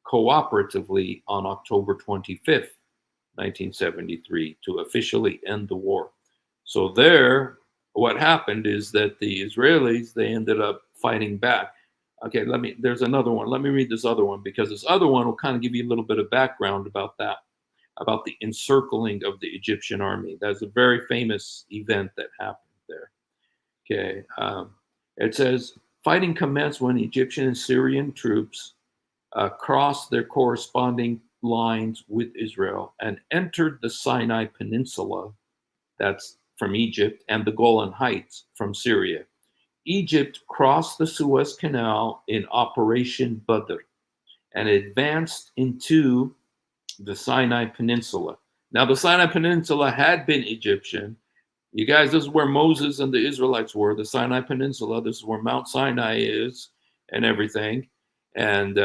cooperatively on October 25th, 1973, to officially end the war. So what happened is that the Israelis, they ended up fighting back. Okay, there's another one. Let me read this other one, because this other one will kind of give you a little bit of background about that, about the encircling of the Egyptian army. That's a very famous event that happened there. Okay, it says, fighting commenced when Egyptian and Syrian troops crossed their corresponding lines with Israel and entered the Sinai Peninsula, that's from Egypt, and the Golan Heights from Syria. Egypt crossed the Suez Canal in Operation Badr and advanced into the Sinai Peninsula. Now, the Sinai Peninsula had been Egyptian. You guys, this is where Moses and the Israelites were, the Sinai Peninsula. This is where Mount Sinai is and everything. And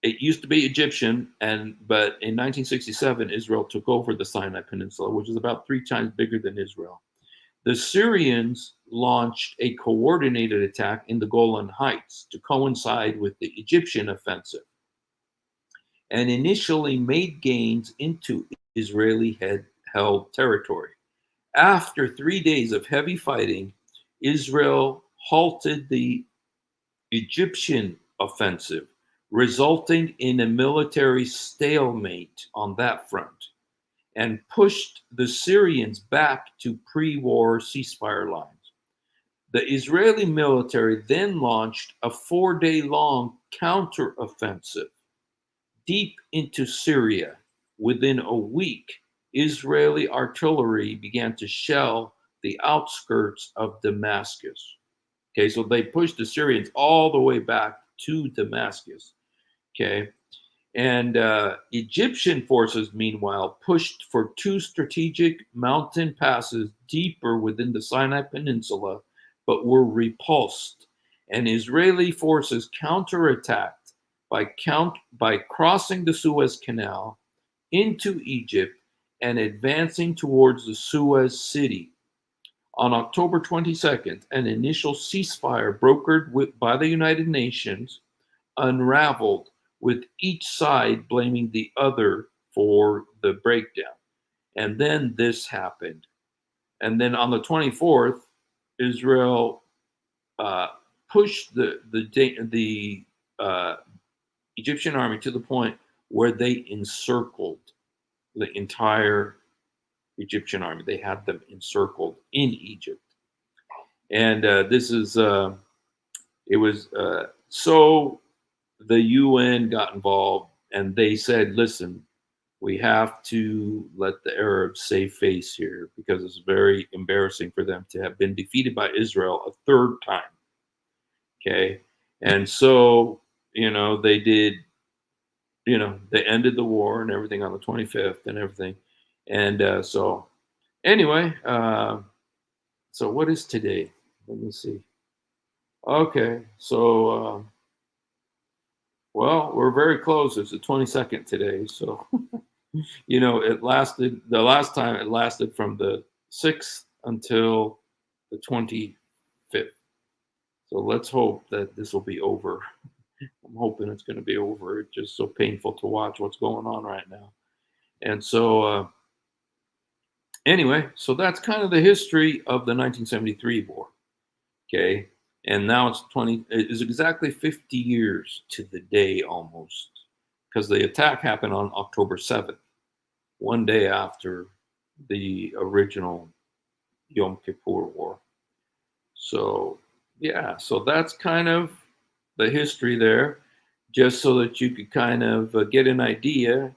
it used to be Egyptian, but in 1967, Israel took over the Sinai Peninsula, which is about 3 times bigger than Israel. The Syrians launched a coordinated attack in the Golan Heights to coincide with the Egyptian offensive, and initially made gains into Israeli-held territory. After 3 days of heavy fighting, Israel halted the Egyptian offensive, resulting in a military stalemate on that front, and pushed the Syrians back to pre-war ceasefire lines. The Israeli military then launched a 4-day-long counteroffensive deep into Syria. Within a week, Israeli artillery began to shell the outskirts of Damascus. Okay, so they pushed the Syrians all the way back to Damascus. Okay, and Egyptian forces, meanwhile, pushed for 2 strategic mountain passes deeper within the Sinai Peninsula, but were repulsed. And Israeli forces counterattacked by crossing the Suez Canal into Egypt and advancing towards the Suez City. On October 22nd, an initial ceasefire brokered by the United Nations unraveled, with each side blaming the other for the breakdown. And then this happened. And then on the 24th, Israel pushed the Egyptian army to the point where they encircled the entire Egyptian army. They had them encircled in Egypt. And so the UN got involved, and they said, listen, we have to let the Arabs save face here, because it's very embarrassing for them to have been defeated by Israel a 3rd time. Okay. And so, they did, they ended the war and everything on the 25th and everything. And so anyway, so what is today? Let me see. Okay. So, well, we're very close. It's the 22nd today. So, it lasted, the last time it lasted from the 6th until the 25th. So let's hope that this will be over. I'm hoping it's going to be over. It's just so painful to watch what's going on right now. And so, anyway, so that's kind of the history of the 1973 war. Okay. And now it is exactly 50 years to the day almost, because the attack happened on October 7th, 1 day after the original Yom Kippur War. So, yeah, so that's kind of the history there, just so that you could kind of get an idea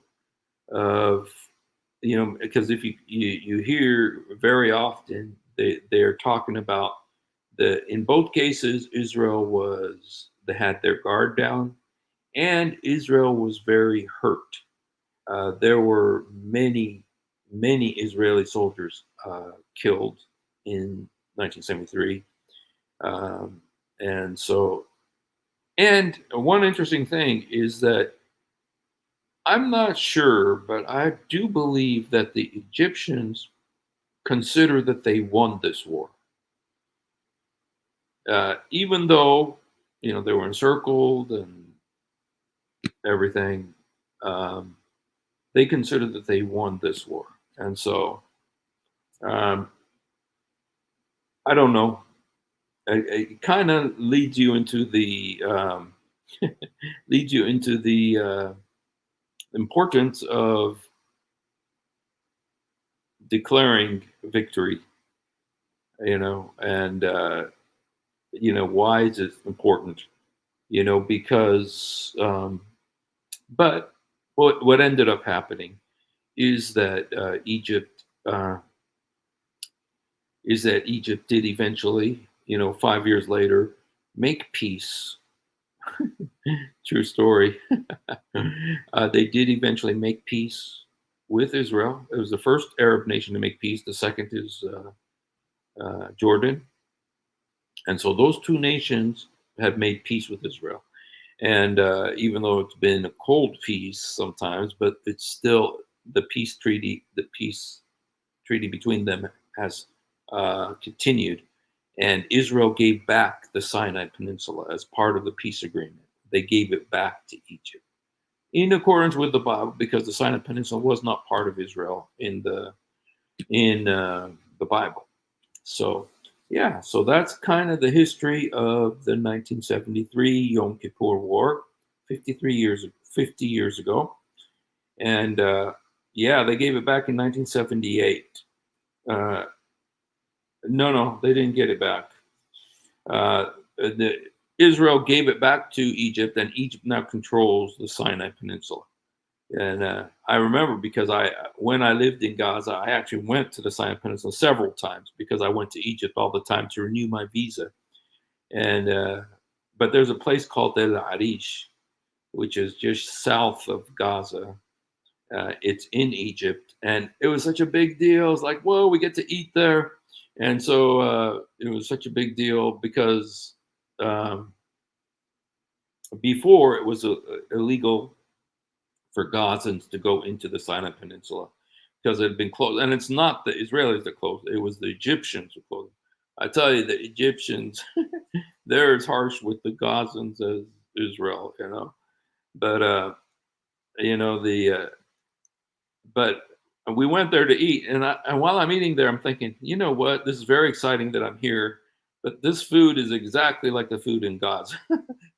of, because if you hear very often they're talking about in both cases, Israel they had their guard down, and Israel was very hurt. There were many Israeli soldiers killed in 1973. And one interesting thing is that I'm not sure, but I do believe that the Egyptians consider that they won this war. Even though, they were encircled and everything, they consider that they won this war. And so, I don't know. It kind of leads you into the importance of declaring victory. And why is it important? Because but what ended up happening is that Egypt did eventually, 5 years later, make peace. True story. They did eventually make peace with Israel. It was the first Arab nation to make peace. The second is Jordan. And so those 2 nations have made peace with Israel. And even though it's been a cold peace sometimes, but it's still the peace treaty between them has continued. And Israel gave back the Sinai Peninsula as part of the peace agreement. They gave it back to Egypt in accordance with the Bible, because the Sinai Peninsula was not part of Israel in the Bible. So yeah, so that's kind of the history of the 1973 Yom Kippur War, 50 years ago. And yeah, they gave it back in 1978. No, they didn't get it back. Israel gave it back to Egypt, and Egypt now controls the Sinai Peninsula. And I remember, because when I lived in Gaza, I actually went to the Sinai Peninsula several times, because I went to Egypt all the time to renew my visa. And but there's a place called El Arish, which is just south of Gaza. It's in Egypt, and it was such a big deal. It was like, whoa, we get to eat there. And so it was such a big deal because before it was illegal for Gazans to go into the Sinai Peninsula because it had been closed. And it's not the Israelis that closed, it was the Egyptians who closed. I tell you, the Egyptians, they're as harsh with the Gazans as Israel, you know. But, you know, but we went there to eat. And while I'm eating there, I'm thinking, you know what? This is very exciting that I'm here. But this food is exactly like the food in Gaza.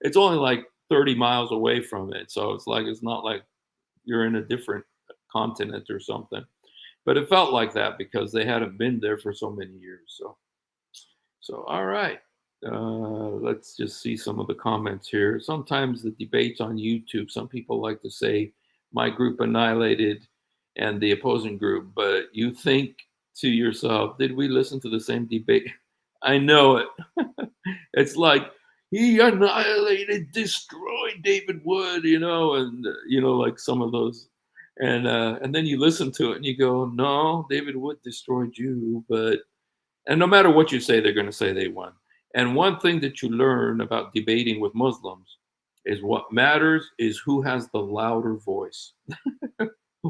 It's only like 30 miles away from it. So it's not like you're in a different continent or something. But it felt like that because they hadn't been there for so many years. So all right. Let's just see some of the comments here. Sometimes the debates on YouTube, some people like to say my group annihilated and the opposing group, but you think to yourself, did we listen to the same debate? I know it. It's like, he annihilated, destroyed David Wood, you know, and you know, like some of those, and then you listen to it and you go, no, David Wood destroyed you, and no matter what you say, they're going to say they won. And one thing that you learn about debating with Muslims is what matters is who has the louder voice.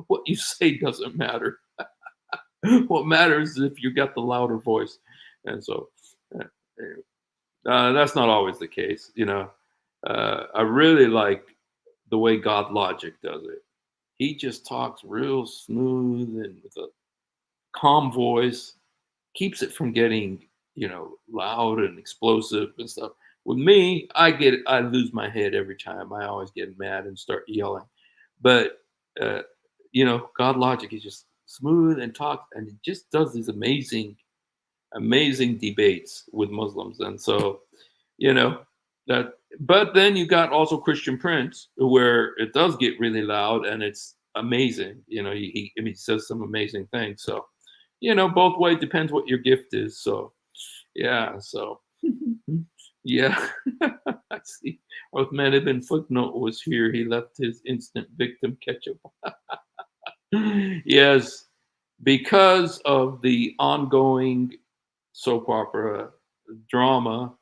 What you say doesn't matter. What matters is if you got the louder voice. And so that's not always the case, you know. I really like the way God Logic does it. He just talks real smooth and with a calm voice, keeps it from getting, you know, loud and explosive and stuff. With me, I lose my head every time. I always get mad and start yelling. But uh, you know, God Logic is just smooth and talks, and it just does these amazing debates with Muslims. And so, you know, that, but then you got also Christian Prince, where it does get really loud and it's amazing. You know, he says some amazing things. So, you know, both ways, depends what your gift is. So, yeah. So, yeah. I see. Othman Ibn Footnote was here. He left his instant victim ketchup. Yes, because of the ongoing soap opera drama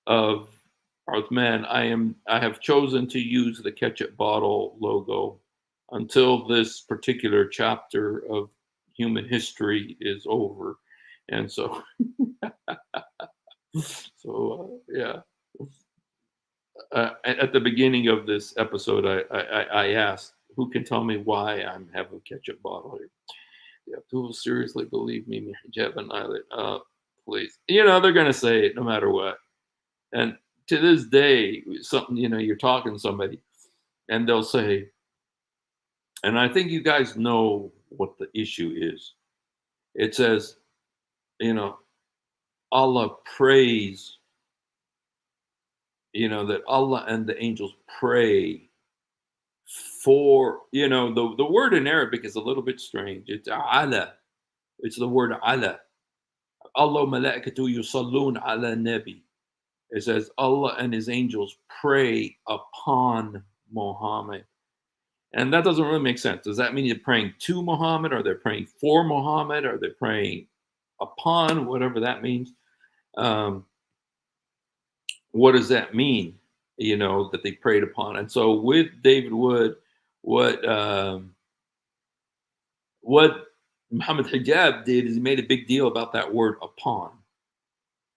of Othman, I have chosen to use the ketchup bottle logo until this particular chapter of human history is over. And so, yeah. At the beginning of this episode, I asked, who can tell me why I'm having a ketchup bottle here? Yeah, people seriously believe me, hijab and eyelid. Please. You know, they're going to say it no matter what. And to this day, something, you know, you're talking to somebody and they'll say, and I think you guys know what the issue is. It says, you know, Allah prays, you know, that Allah and the angels pray for, you know, the word in Arabic is a little bit strange. It's ala. It's the word ala. Allah malaikatu yusallun ala nabi. It says Allah and his angels pray upon Muhammad. And that doesn't really make sense. Does that mean you're praying to Muhammad? Are they praying for Muhammad? Are they praying upon? Whatever that means. What does that mean? that they prayed upon. And so with David Wood, what Muhammad Hijab did is he made a big deal about that word upon.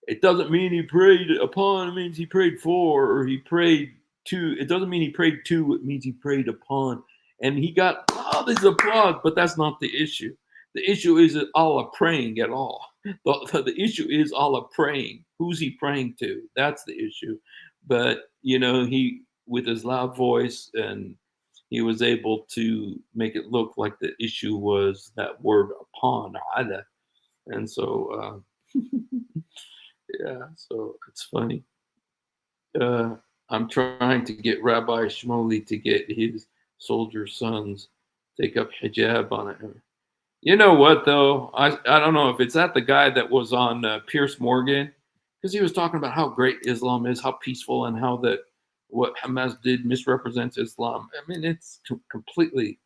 It doesn't mean he prayed upon, it means he prayed for, or he prayed to. It doesn't mean he prayed to, it means he prayed upon. And he got all this applause, but that's not the issue. The issue isn't Allah praying at all. The issue is Allah praying. Who's he praying to? That's the issue. But, he, with his loud voice, and he was able to make it look like the issue was that word upon, ala. And so, yeah, so it's funny. I'm trying to get Rabbi Shmuley to get his soldier sons take up hijab on it. You know what, though? I don't know if it's that the guy that was on Pierce Morgan, because he was talking about how great Islam is, how peaceful, and how that what Hamas did misrepresents Islam. I mean, it's completely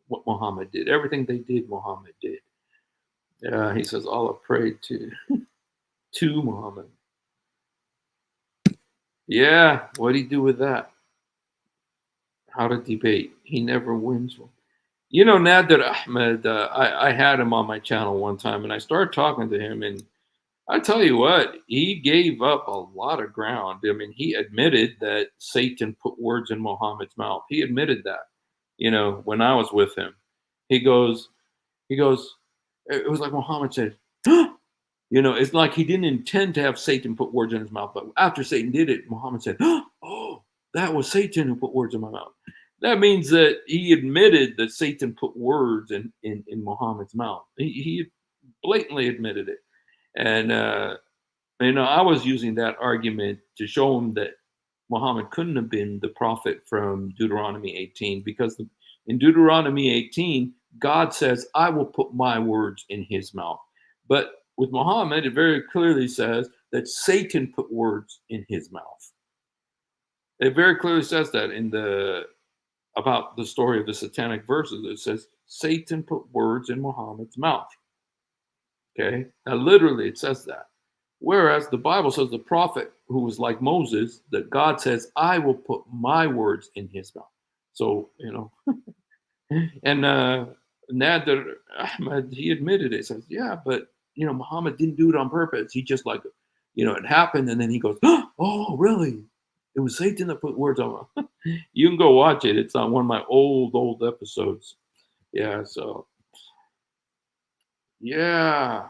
what Muhammad did. Everything they did, Muhammad did. He says Allah prayed to Muhammad. Yeah, what'd he do with that? How to debate. He never wins one. Nader Ahmed, I had him on my channel one time, and I started talking to him, and I tell you what, he gave up a lot of ground. I mean, he admitted that Satan put words in Muhammad's mouth. He admitted that, when I was with him. He goes, it was like Muhammad said, it's like he didn't intend to have Satan put words in his mouth, but after Satan did it, Muhammad said, oh, that was Satan who put words in my mouth. That means that he admitted that Satan put words in Muhammad's mouth. He blatantly admitted it. And, I was using that argument to show him that Muhammad couldn't have been the prophet from Deuteronomy 18, because in Deuteronomy 18, God says, I will put my words in his mouth. But with Muhammad, it very clearly says that Satan put words in his mouth. It very clearly says that about the story of the satanic verses. It says Satan put words in Muhammad's mouth. Okay, now literally it says that. Whereas the Bible says the prophet who was like Moses, that God says, I will put my words in his mouth. So, and Nader Ahmed, he admitted it. He says, yeah, but, Muhammad didn't do it on purpose. He just it happened. And then he goes, oh, really? It was Satan that put words on my You can go watch it. It's on one of my old episodes. Yeah, so. Yeah.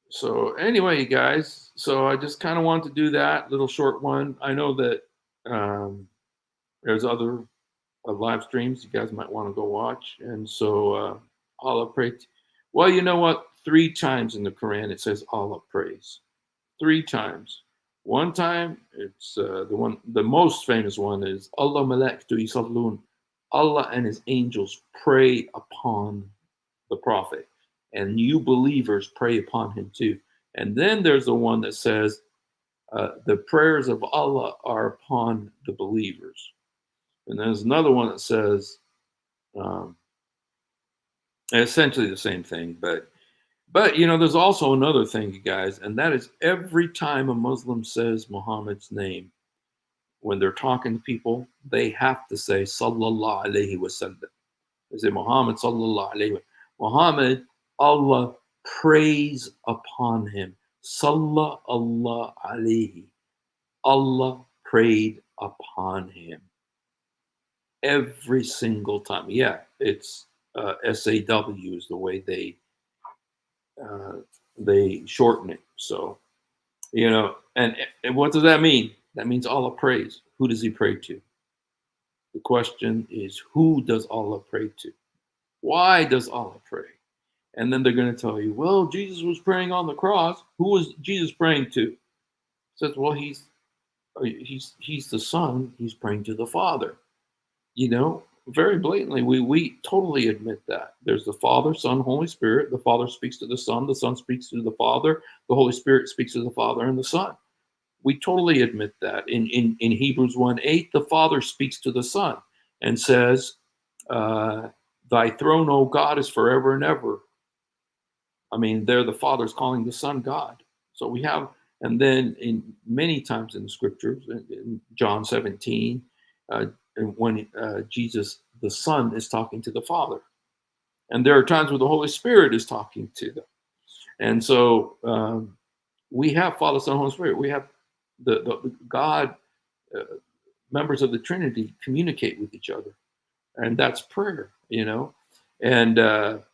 So anyway, you guys, so I just kind of wanted to do that little short one. I know that there's other live streams you guys might want to go watch. And so Allah praise. Well, you know what? 3 times in the Quran it says Allah praise. 3 times. One time, it's the most famous one is Allah malaktu yusallun. Allah and his angels pray upon the prophet, and you believers pray upon him too. And then there's the one that says the prayers of Allah are upon the believers. And there's another one that says essentially the same thing, but there's also another thing, you guys, and that is every time a Muslim says Muhammad's name, when they're talking to people, they have to say Sallallahu Alaihi Wasallam. They say Muhammad Sallallahu Alaihi Wasallam. Muhammad, Allah praise upon him. Sallallahu Alaihi. Allah prayed upon him. Every single time. Yeah, it's SAW is the way they shorten it. So, and what does that mean? That means Allah prays. Who does he pray to? The question is, who does Allah pray to? Why does Allah pray? And then they're going to tell you, well, Jesus was praying on the cross. Who was Jesus praying to? It says, well, he's the Son. He's praying to the Father. Very blatantly, we totally admit that. There's the Father, Son, Holy Spirit. The Father speaks to the Son speaks to the Father, the Holy Spirit speaks to the Father and the Son. We totally admit that. In Hebrews 1:8, the Father speaks to the Son and says, thy throne, O God, is forever and ever. I mean, there the Father's calling the Son God. So we have And then in many times in the scriptures, in John 17, and when Jesus, the Son, is talking to the Father. And there are times where the Holy Spirit is talking to them. And so we have Father, Son, Holy Spirit. We have the God, members of the Trinity communicate with each other. And that's prayer, you know. And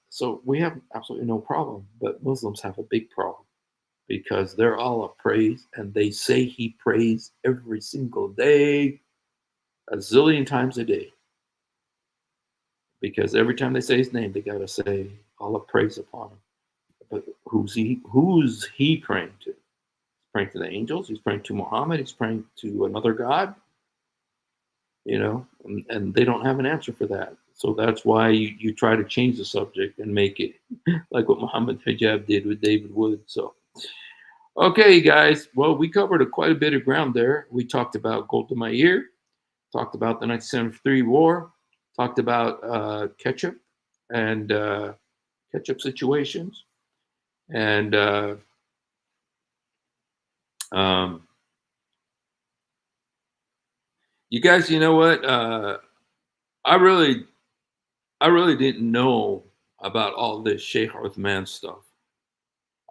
so we have absolutely no problem. But Muslims have a big problem because they're Allah prays, and they say he prays every single day, a zillion times a day. Because every time they say his name, they got to say Allah prays upon him. But who's he praying to? He's praying to the angels. He's praying to Muhammad. He's praying to another God. You know, and they don't have an answer for that. So that's why you try to change the subject and make it like what Muhammad Hijab did with David Wood. So, okay, guys. Well, we covered quite a bit of ground there. We talked about Golda Meir, talked about the 1973 war, talked about ketchup and ketchup situations. And you guys, you know what? I really didn't know about all this Sheikh Uthman stuff.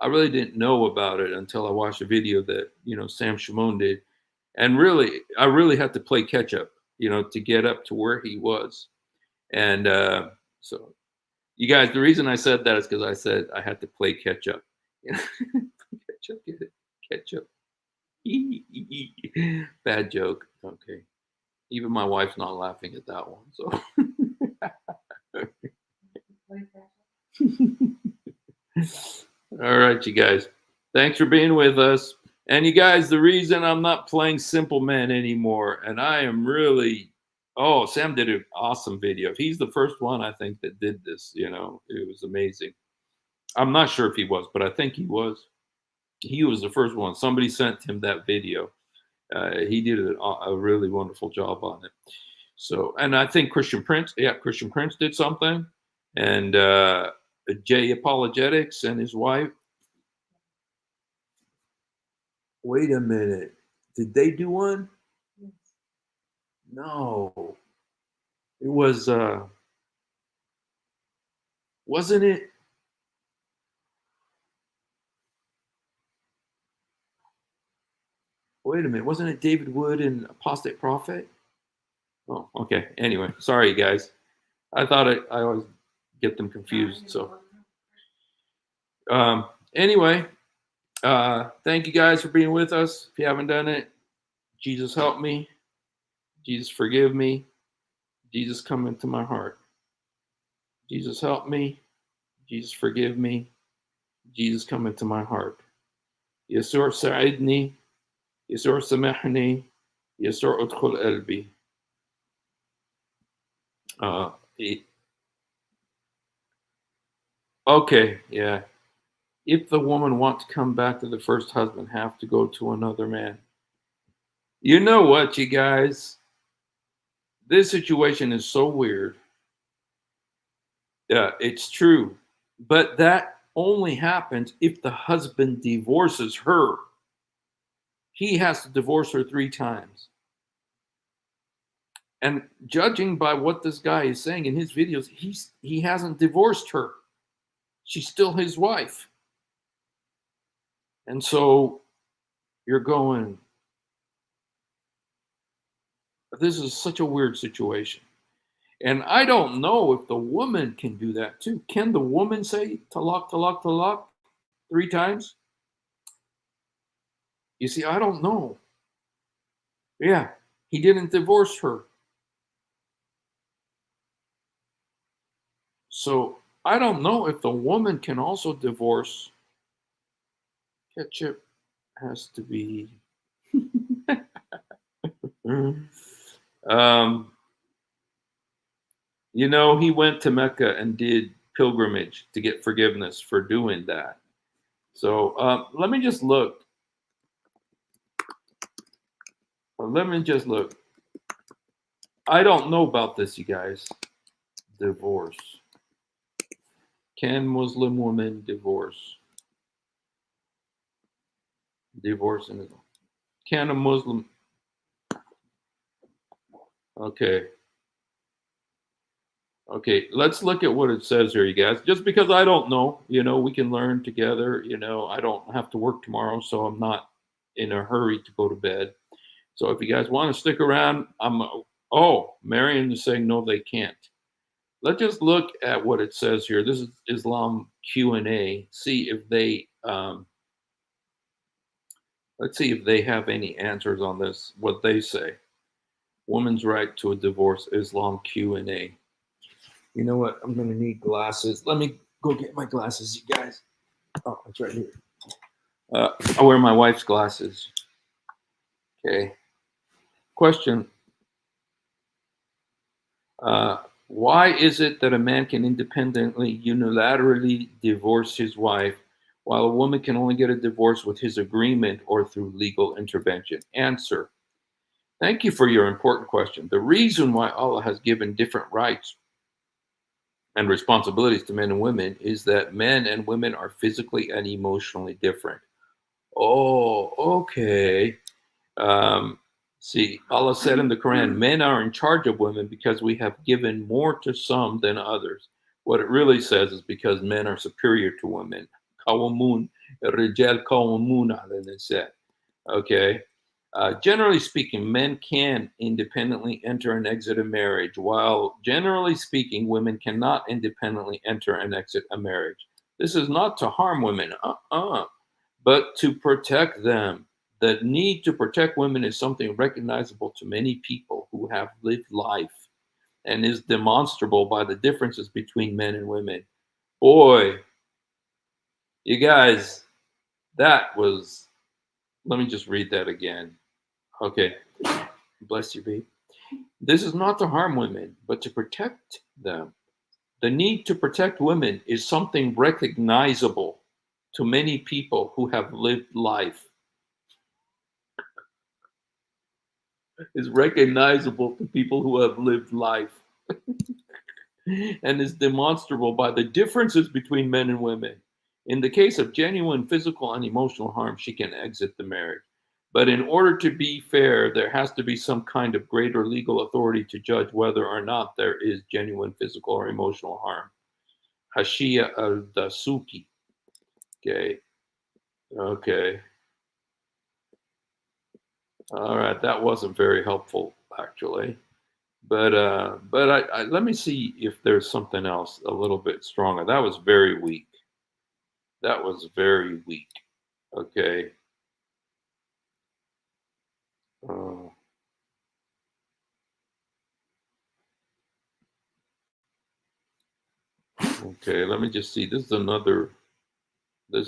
I really didn't know about it until I watched a video that, you know, Sam Shimon did. And really, I really had to play catch up, you know, to get up to where he was. And so, you guys, the reason I said that is because I said I had to play catch up. Catch up, get it? Catch up. Bad joke. Okay. Even my wife's not laughing at that one. So. All right, you guys. Thanks for being with us. And you guys, the reason I'm not playing Simple Man anymore, and I am really, Sam did an awesome video. He's the first one, I think, that did this. You know, it was amazing. I'm not sure if he was, but I think he was. He was the first one. Somebody sent him that video. He did a really wonderful job on it. So, and I think Christian Prince did something. And Jay Apologetics and his wife. Wait a minute. Did they do one? Yes. No. It was, wasn't it? Wait a minute. Wasn't it David Wood and Apostate Prophet? Oh, okay. Anyway, sorry, guys. I thought I always get them confused. So, anyway, thank you guys for being with us. If you haven't done it, Jesus help me. Jesus forgive me. Jesus come into my heart. Jesus help me. Jesus forgive me. Jesus come into my heart. يسوع ساعدني. يسوع سامحني. يسوع ادخل قلبي. Okay, yeah. If the woman wants to come back to the first husband, have to go to another man. You know what, you guys? This situation is so weird. Yeah, it's true. But that only happens if the husband divorces her. He has to divorce her 3 times. And judging by what this guy is saying in his videos, he hasn't divorced her. She's still his wife. And so you're going, this is such a weird situation. And I don't know if the woman can do that too. Can the woman say talak, talak, talak 3 times? You see, I don't know. Yeah, he didn't divorce her. So I don't know if the woman can also divorce. Ketchup has to be. You know, he went to Mecca and did pilgrimage to get forgiveness for doing that. So let me just look. I don't know about this, you guys. Divorce. Can Muslim women divorce? Divorce in Islam. Can a Muslim? Okay. Okay, let's look at what it says here, you guys. Just because I don't know, we can learn together. I don't have to work tomorrow, so I'm not in a hurry to go to bed. So if you guys want to stick around, Marion is saying no, they can't. Let's just look at what it says here. This is Islam Q&A. See if they let's see if they have any answers on this. What they say: woman's right to a divorce. Islam Q&A. You know what? I'm gonna need glasses. Let me go get my glasses, you guys. Oh, it's right here. I wear my wife's glasses. Okay. Question. Why is it that a man can independently, unilaterally divorce his wife, while a woman can only get a divorce with his agreement or through legal intervention? Answer. Thank you for your important question. The reason why Allah has given different rights and responsibilities to men and women is that men and women are physically and emotionally different. Oh, okay. See, Allah said in the Quran, men are in charge of women because we have given more to some than others. What it really says is because men are superior to women. Qawamun, rijal qawamun ala nisa. Okay. Generally speaking, men can independently enter and exit a marriage, while generally speaking, women cannot independently enter and exit a marriage. This is not to harm women, but to protect them. The need to protect women is something recognizable to many people who have lived life and is demonstrable by the differences between men and women. Boy, you guys, that was, let me just read that again. Okay. Bless you, babe. This is not to harm women, but to protect them. The need to protect women is something recognizable to many people who have lived life. Is recognizable to people who have lived life and is demonstrable by the differences between men and women. In the case of genuine physical and emotional harm, she can exit the marriage. But in order to be fair, there has to be some kind of greater legal authority to judge whether or not there is genuine physical or emotional harm. Hashia al-Dasuki. Okay. Okay. All right. That wasn't very helpful, actually. But I let me see if there's something else a little bit stronger. That was very weak. That was very weak. Okay. Okay. Let me just see. This is another. Yeah.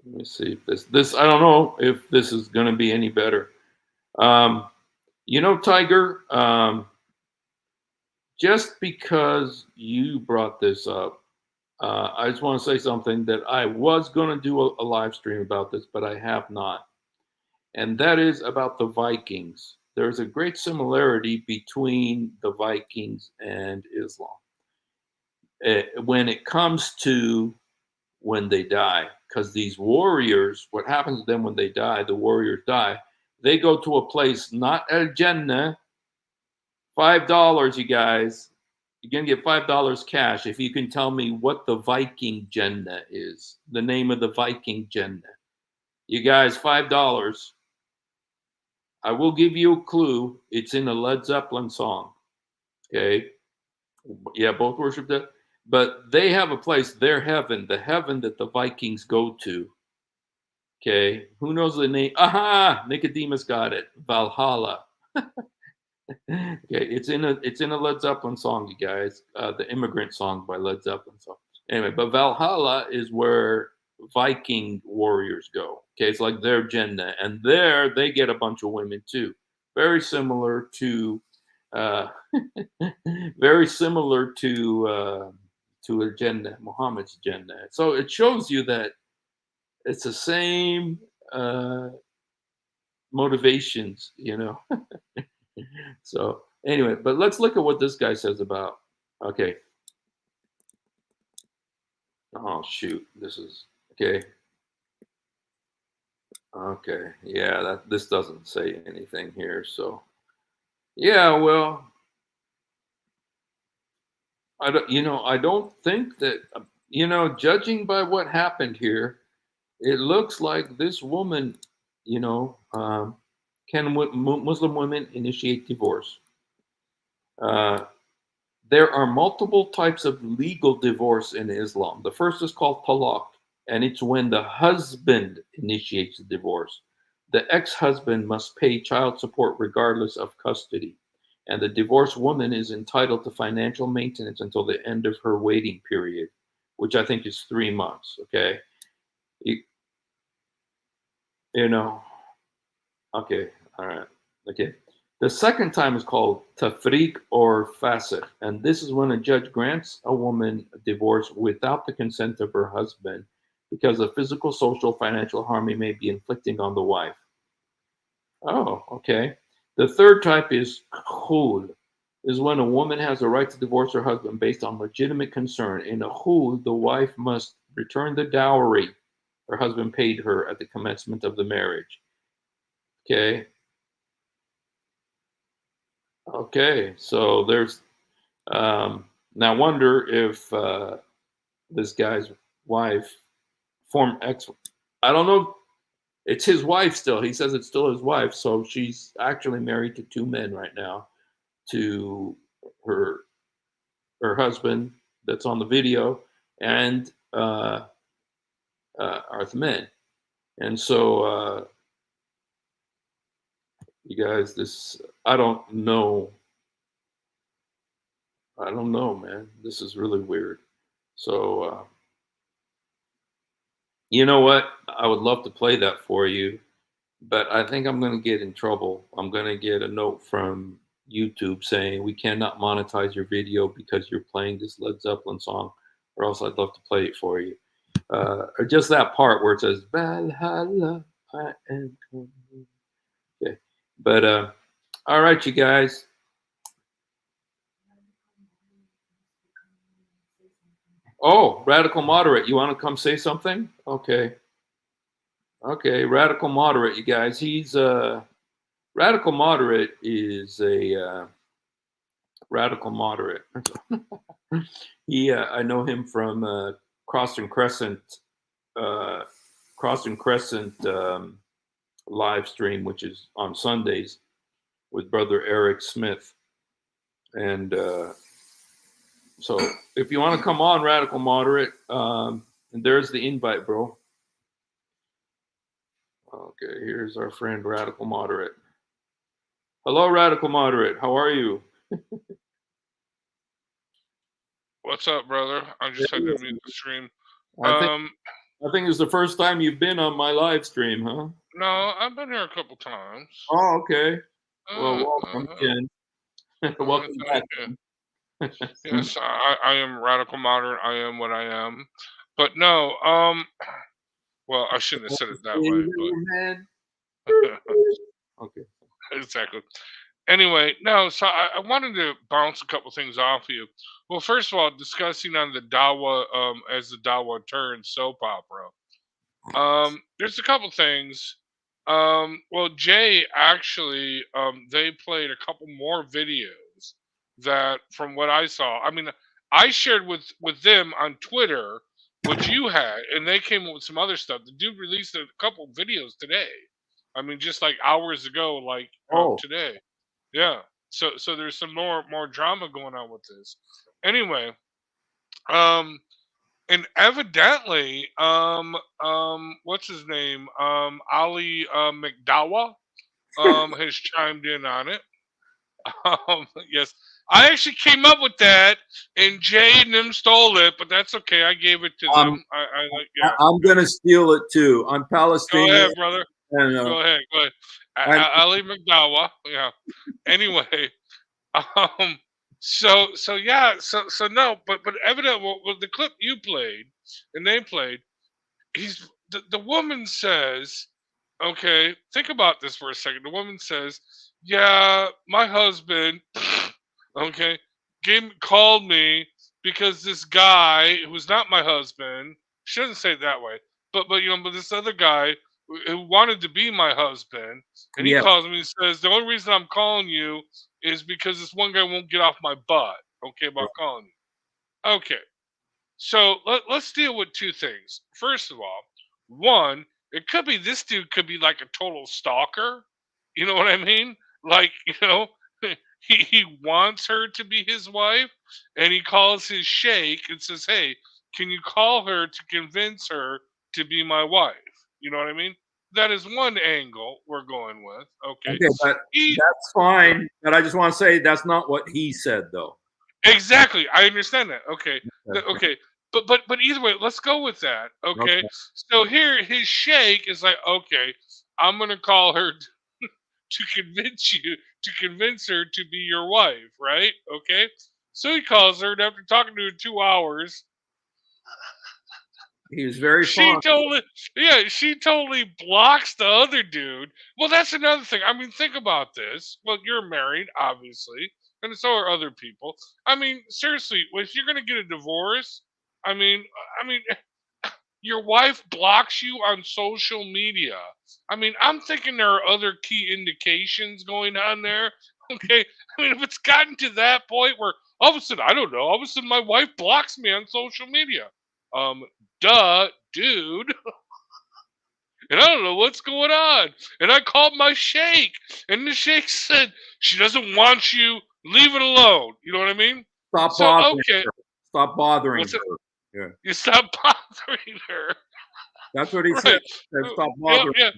Let me see if this. I don't know if this is going to be any better. Tiger. Just because you brought this up, I just want to say something that I was going to do a live stream about this, but I have not. And that is about the Vikings. There's a great similarity between the Vikings and Islam when it comes to when they die. Because these warriors, what happens to them when they die, the warriors die, they go to a place, not Al Jannah, $5, you guys. You're going to get $5 cash if you can tell me what the Viking Jannah is, the name of the Viking Jannah. You guys, $5. I will give you a clue. It's in a Led Zeppelin song. Okay. Yeah, both worship that. But they have a place, their heaven, the heaven that the Vikings go to. Okay. Who knows the name? Aha! Nicodemus got it. Valhalla. Okay, it's in a Led Zeppelin song, you guys. The Immigrant Song by Led Zeppelin. So anyway, but Valhalla is where Viking warriors go. Okay, it's like their Jannah, and there they get a bunch of women too. Very similar to, very similar to a Jannah, Muhammad's Jannah. So it shows you that it's the same motivations, So anyway, but let's look at what this guy says about, okay. Oh shoot, this is okay. Okay, yeah, that this doesn't say anything here. So yeah, well, I don't think that judging by what happened here, it looks like this woman, you know, can Muslim women initiate divorce? Uh, there are multiple types of legal divorce in Islam. The first is called talaq, and it's when the husband initiates the divorce. The ex-husband must pay child support regardless of custody, and the divorced woman is entitled to financial maintenance until the end of her waiting period, which I think is 3 months. Okay, you, you know, okay, all right, okay. The second time is called tafriq or fasakh, and this is when a judge grants a woman a divorce without the consent of her husband because of physical, social, financial harm he may be inflicting on the wife. Oh, okay. The third type is khul, is when a woman has a right to divorce her husband based on legitimate concern. In a khul, the wife must return the dowry her husband paid her at the commencement of the marriage. Okay. Okay. So there's now I wonder if this guy's wife, former ex, I don't know. It's his wife still. He says it's still his wife. So she's actually married to two men right now, to her husband that's on the video and Arth Men. And so you guys, this I don't know. I don't know, man. This is really weird. So you know what? I would love to play that for you, but I think I'm going to get in trouble. I'm going to get a note from YouTube saying we cannot monetize your video because you're playing this Led Zeppelin song, or else I'd love to play it for you. Or just that part where it says Valhalla, I am coming. Okay, but all right, you guys. Oh, radical moderate, you want to come say something? Okay, okay, radical moderate, you guys. He's radical moderate is a radical moderate. I know him from Cross and Crescent, uh, Cross and Crescent live stream, which is on Sundays with Brother Eric Smith. And so if you want to come on, Radical Moderate, and there's the invite, bro. Okay, here's our friend Radical Moderate. Hello, Radical Moderate. How are you?
What's up, brother? I just had to mute the stream.
I think it's the first time you've been on my live stream, huh?
No, I've been here a couple times.
Oh, okay. Well, welcome again. Welcome back.
Yes, I am radical moderate. I am what I am. But no, well, I shouldn't have said it that way, but
Okay.
exactly. Anyway, no, so I wanted to bounce a couple things off of you. Well, first of all, discussing on the Dawa as the Dawa turned soap opera. There's a couple things. Well, Jay actually, they played a couple more videos that, from what I saw, I mean, I shared with them on Twitter what you had, and they came up with some other stuff. The dude released a couple videos today. I mean, just like hours ago, like today. Yeah. So there's some more drama going on with this. Anyway, um, and evidently, what's his name? Ali McDowell has chimed in on it. Yes, I actually came up with that, and Jay and them stole it, but that's okay. I gave it to them.
I'm gonna steal it too. I'm Palestinian.
Go ahead, brother. Go ahead. Ali McDowell. Yeah. Anyway, so yeah, so no, but evidently, well, the clip you played and they played, the woman says, okay, think about this for a second. The woman says, yeah, my husband, okay, called me because this guy who's not my husband, shouldn't say it that way, but this other guy who wanted to be my husband, and he
Yeah.
calls me and says the only reason I'm calling you is because this one guy won't get off my butt. Okay, about calling you. Okay, so let's deal with two things. First of all, one, it could be this dude could be like a total stalker. You know what I mean? Like, he wants her to be his wife, and he calls his sheikh and says, "Hey, can you call her to convince her to be my wife?" You know what I mean? That is one angle we're going with. Okay.
Okay, but that's fine. But I just want to say that's not what he said, though.
Exactly. I understand that. Okay. Okay. But either way, let's go with that. Okay. So here his sheikh is like, okay, I'm gonna call her to convince her to be your wife, right? Okay. So he calls her, and after talking to her 2 hours,
He was very fond.
She totally blocks the other dude. Well, that's another thing. I mean, think about this. Well, you're married, obviously, and so are other people. I mean, seriously, if you're gonna get a divorce, I mean, your wife blocks you on social media. I mean, I'm thinking there are other key indications going on there. Okay, I mean, if it's gotten to that point where all of a sudden, I don't know, all of a sudden my wife blocks me on social media. Duh, dude. And I don't know what's going on. And I called my sheikh, and the sheikh said she doesn't want you. Leave it alone. You know what I mean?
Stop
So
bothering
okay,
her. Stop bothering her. Yeah.
You stop bothering her.
That's what he
Right.
said. Stop bothering her.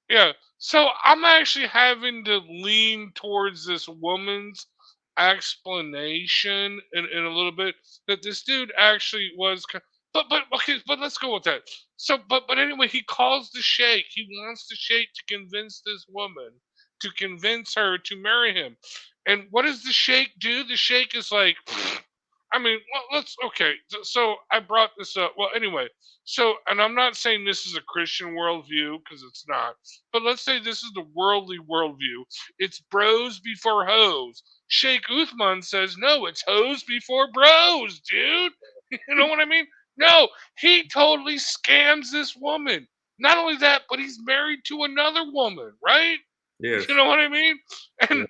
Yeah. So I'm actually having to lean towards this woman's explanation in a little bit that this dude actually was. But okay, but let's go with that. So but anyway, he calls the sheikh. He wants the sheikh to convince this woman to convince her to marry him. And what does the sheikh do? The sheikh is like, I mean, well, let's okay. So I brought this up. Well, anyway, so and I'm not saying this is a Christian worldview because it's not, but let's say this is the worldly worldview. It's bros before hoes. Sheikh Uthman says no, it's hoes before bros, dude. You know what I mean? No, he totally scams this woman. Not only that, but he's married to another woman, right?
Yes.
You know what I mean? And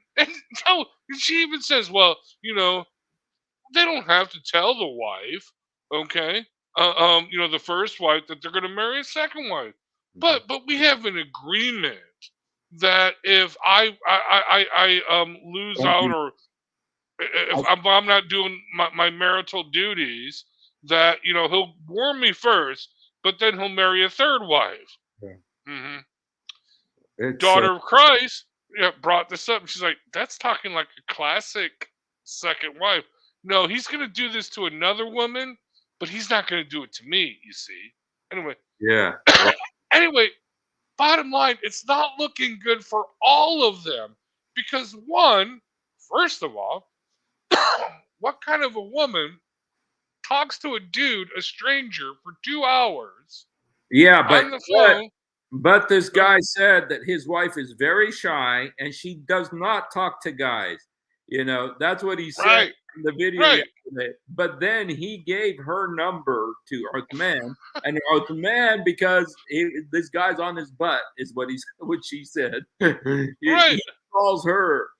no, she even says, well, they don't have to tell the wife, okay? The first wife that they're going to marry a second wife. But we have an agreement that if I lose out or if I'm not doing my marital duties, that he'll warn me first, but then he'll marry a third wife.
Yeah.
Daughter of Christ brought this up. And she's like, that's talking like a classic second wife. No, he's going to do this to another woman, but he's not going to do it to me, you see. Anyway.
Yeah.
Anyway, bottom line, it's not looking good for all of them. Because one, first of all, what kind of a woman talks to a dude, a stranger, for 2 hours?
Yeah,
on the phone?
But this guy said that his wife is very shy and she does not talk to guys. That's what he said in the video yesterday. But then he gave her number to Uthman, and Uthman, because this guy's on his butt, is what she said. He calls her,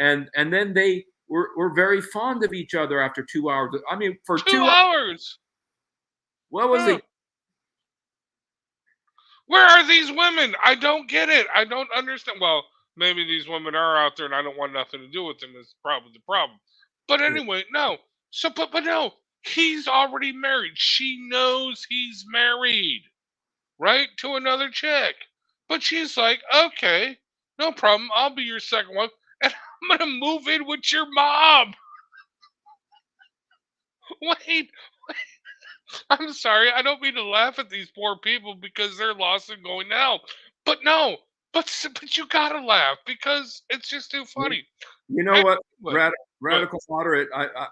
and then they were very fond of each other after 2 hours. I mean, for 2
hours.
What was it?
Where are these women? I don't get it. I don't understand. Well, maybe these women are out there and I don't want nothing to do with them. Is probably the problem. But anyway, no. So, but no. He's already married. She knows he's married, right? To another chick. But she's like, okay, no problem. I'll be your second one. And I'm going to move in with your mom. Wait. I'm sorry. I don't mean to laugh at these poor people because they're lost and going now. But no. But you gotta laugh because it's just too funny.
You know what, Radical Moderate?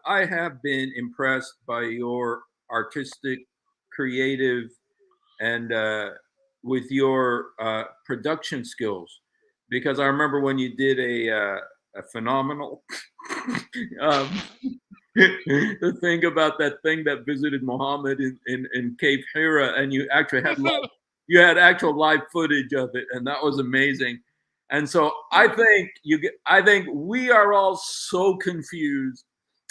I have been impressed by your artistic, creative, and with your production skills, because I remember when you did a phenomenal the thing about that thing that visited Muhammad in Cave Hira, and you actually had actual live footage of it, and that was amazing. And so I think we are all so confused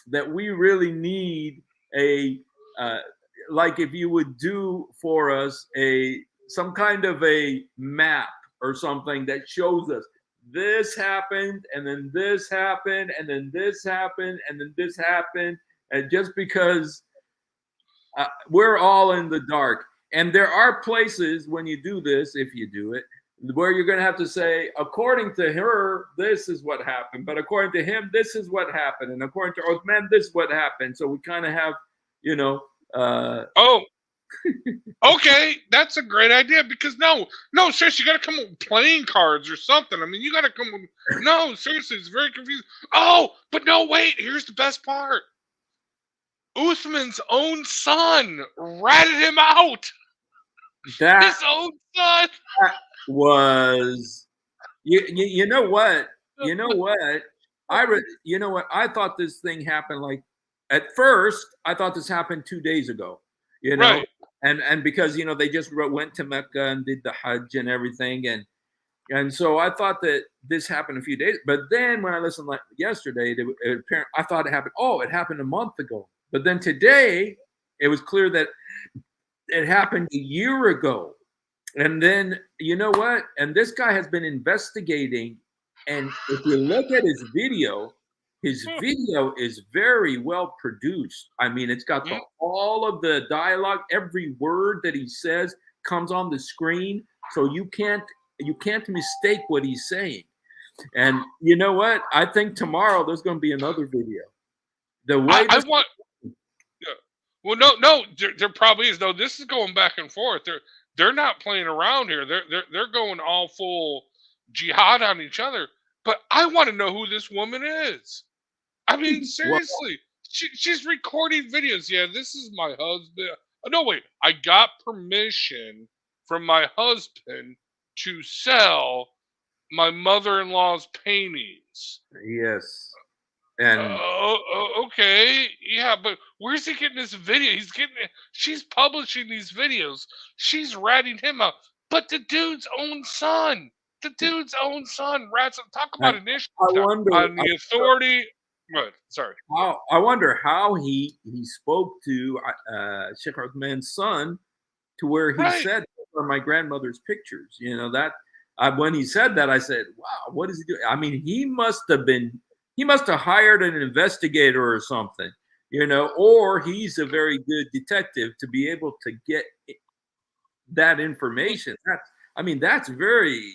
that we really need a like if you would do for us some kind of a map or something that shows us this happened and then this happened and then this happened and then this happened, and just because we're all in the dark. And there are places when you do this, if you do it, where you're going to have to say, according to her, this is what happened, but according to him, this is what happened, and according to Othman, this is what happened. So we kind of have,
oh, okay, that's a great idea, because no, seriously, you got to come up with playing cards or something. I mean, you got to come with, no, seriously, it's very confusing. Oh, but no, wait, here's the best part. Uthman's own son ratted him out. His own son.
That was, you know what? You know what? I thought this thing happened like, at first, I thought this happened 2 days ago,
Right.
and because, they just went to Mecca and did the Hajj and everything. And so I thought that this happened a few days, but then when I listened like yesterday, I thought it happened. Oh, it happened a month ago. But then today, it was clear that it happened a year ago. And then, you know what? And this guy has been investigating. And if you look at his video is very well produced. I mean, it's got all of the dialogue, every word that he says comes on the screen. So you can't mistake what he's saying. And you know what? I think tomorrow there's going to be another video. The way
well, no, there probably is. No, this is going back and forth. They're not playing around here. They're going all full jihad on each other. But I want to know who this woman is. I mean, seriously, she's recording videos. Yeah, this is my husband. Oh, no, wait, I got permission from my husband to sell my mother-in-law's paintings.
Yes. And
okay, yeah, but where's he getting this video? She's publishing these videos. She's ratting him out. But the dude's own son rats him. Talk about initiative on the authority. Good, sorry.
I wonder how he spoke to Sheikh Uthman's son, to where he said, "Those are my grandmother's pictures." When he said that, I said, "Wow, what is he doing?" I mean, he must have hired an investigator or something, or he's a very good detective to be able to get that information. That's very.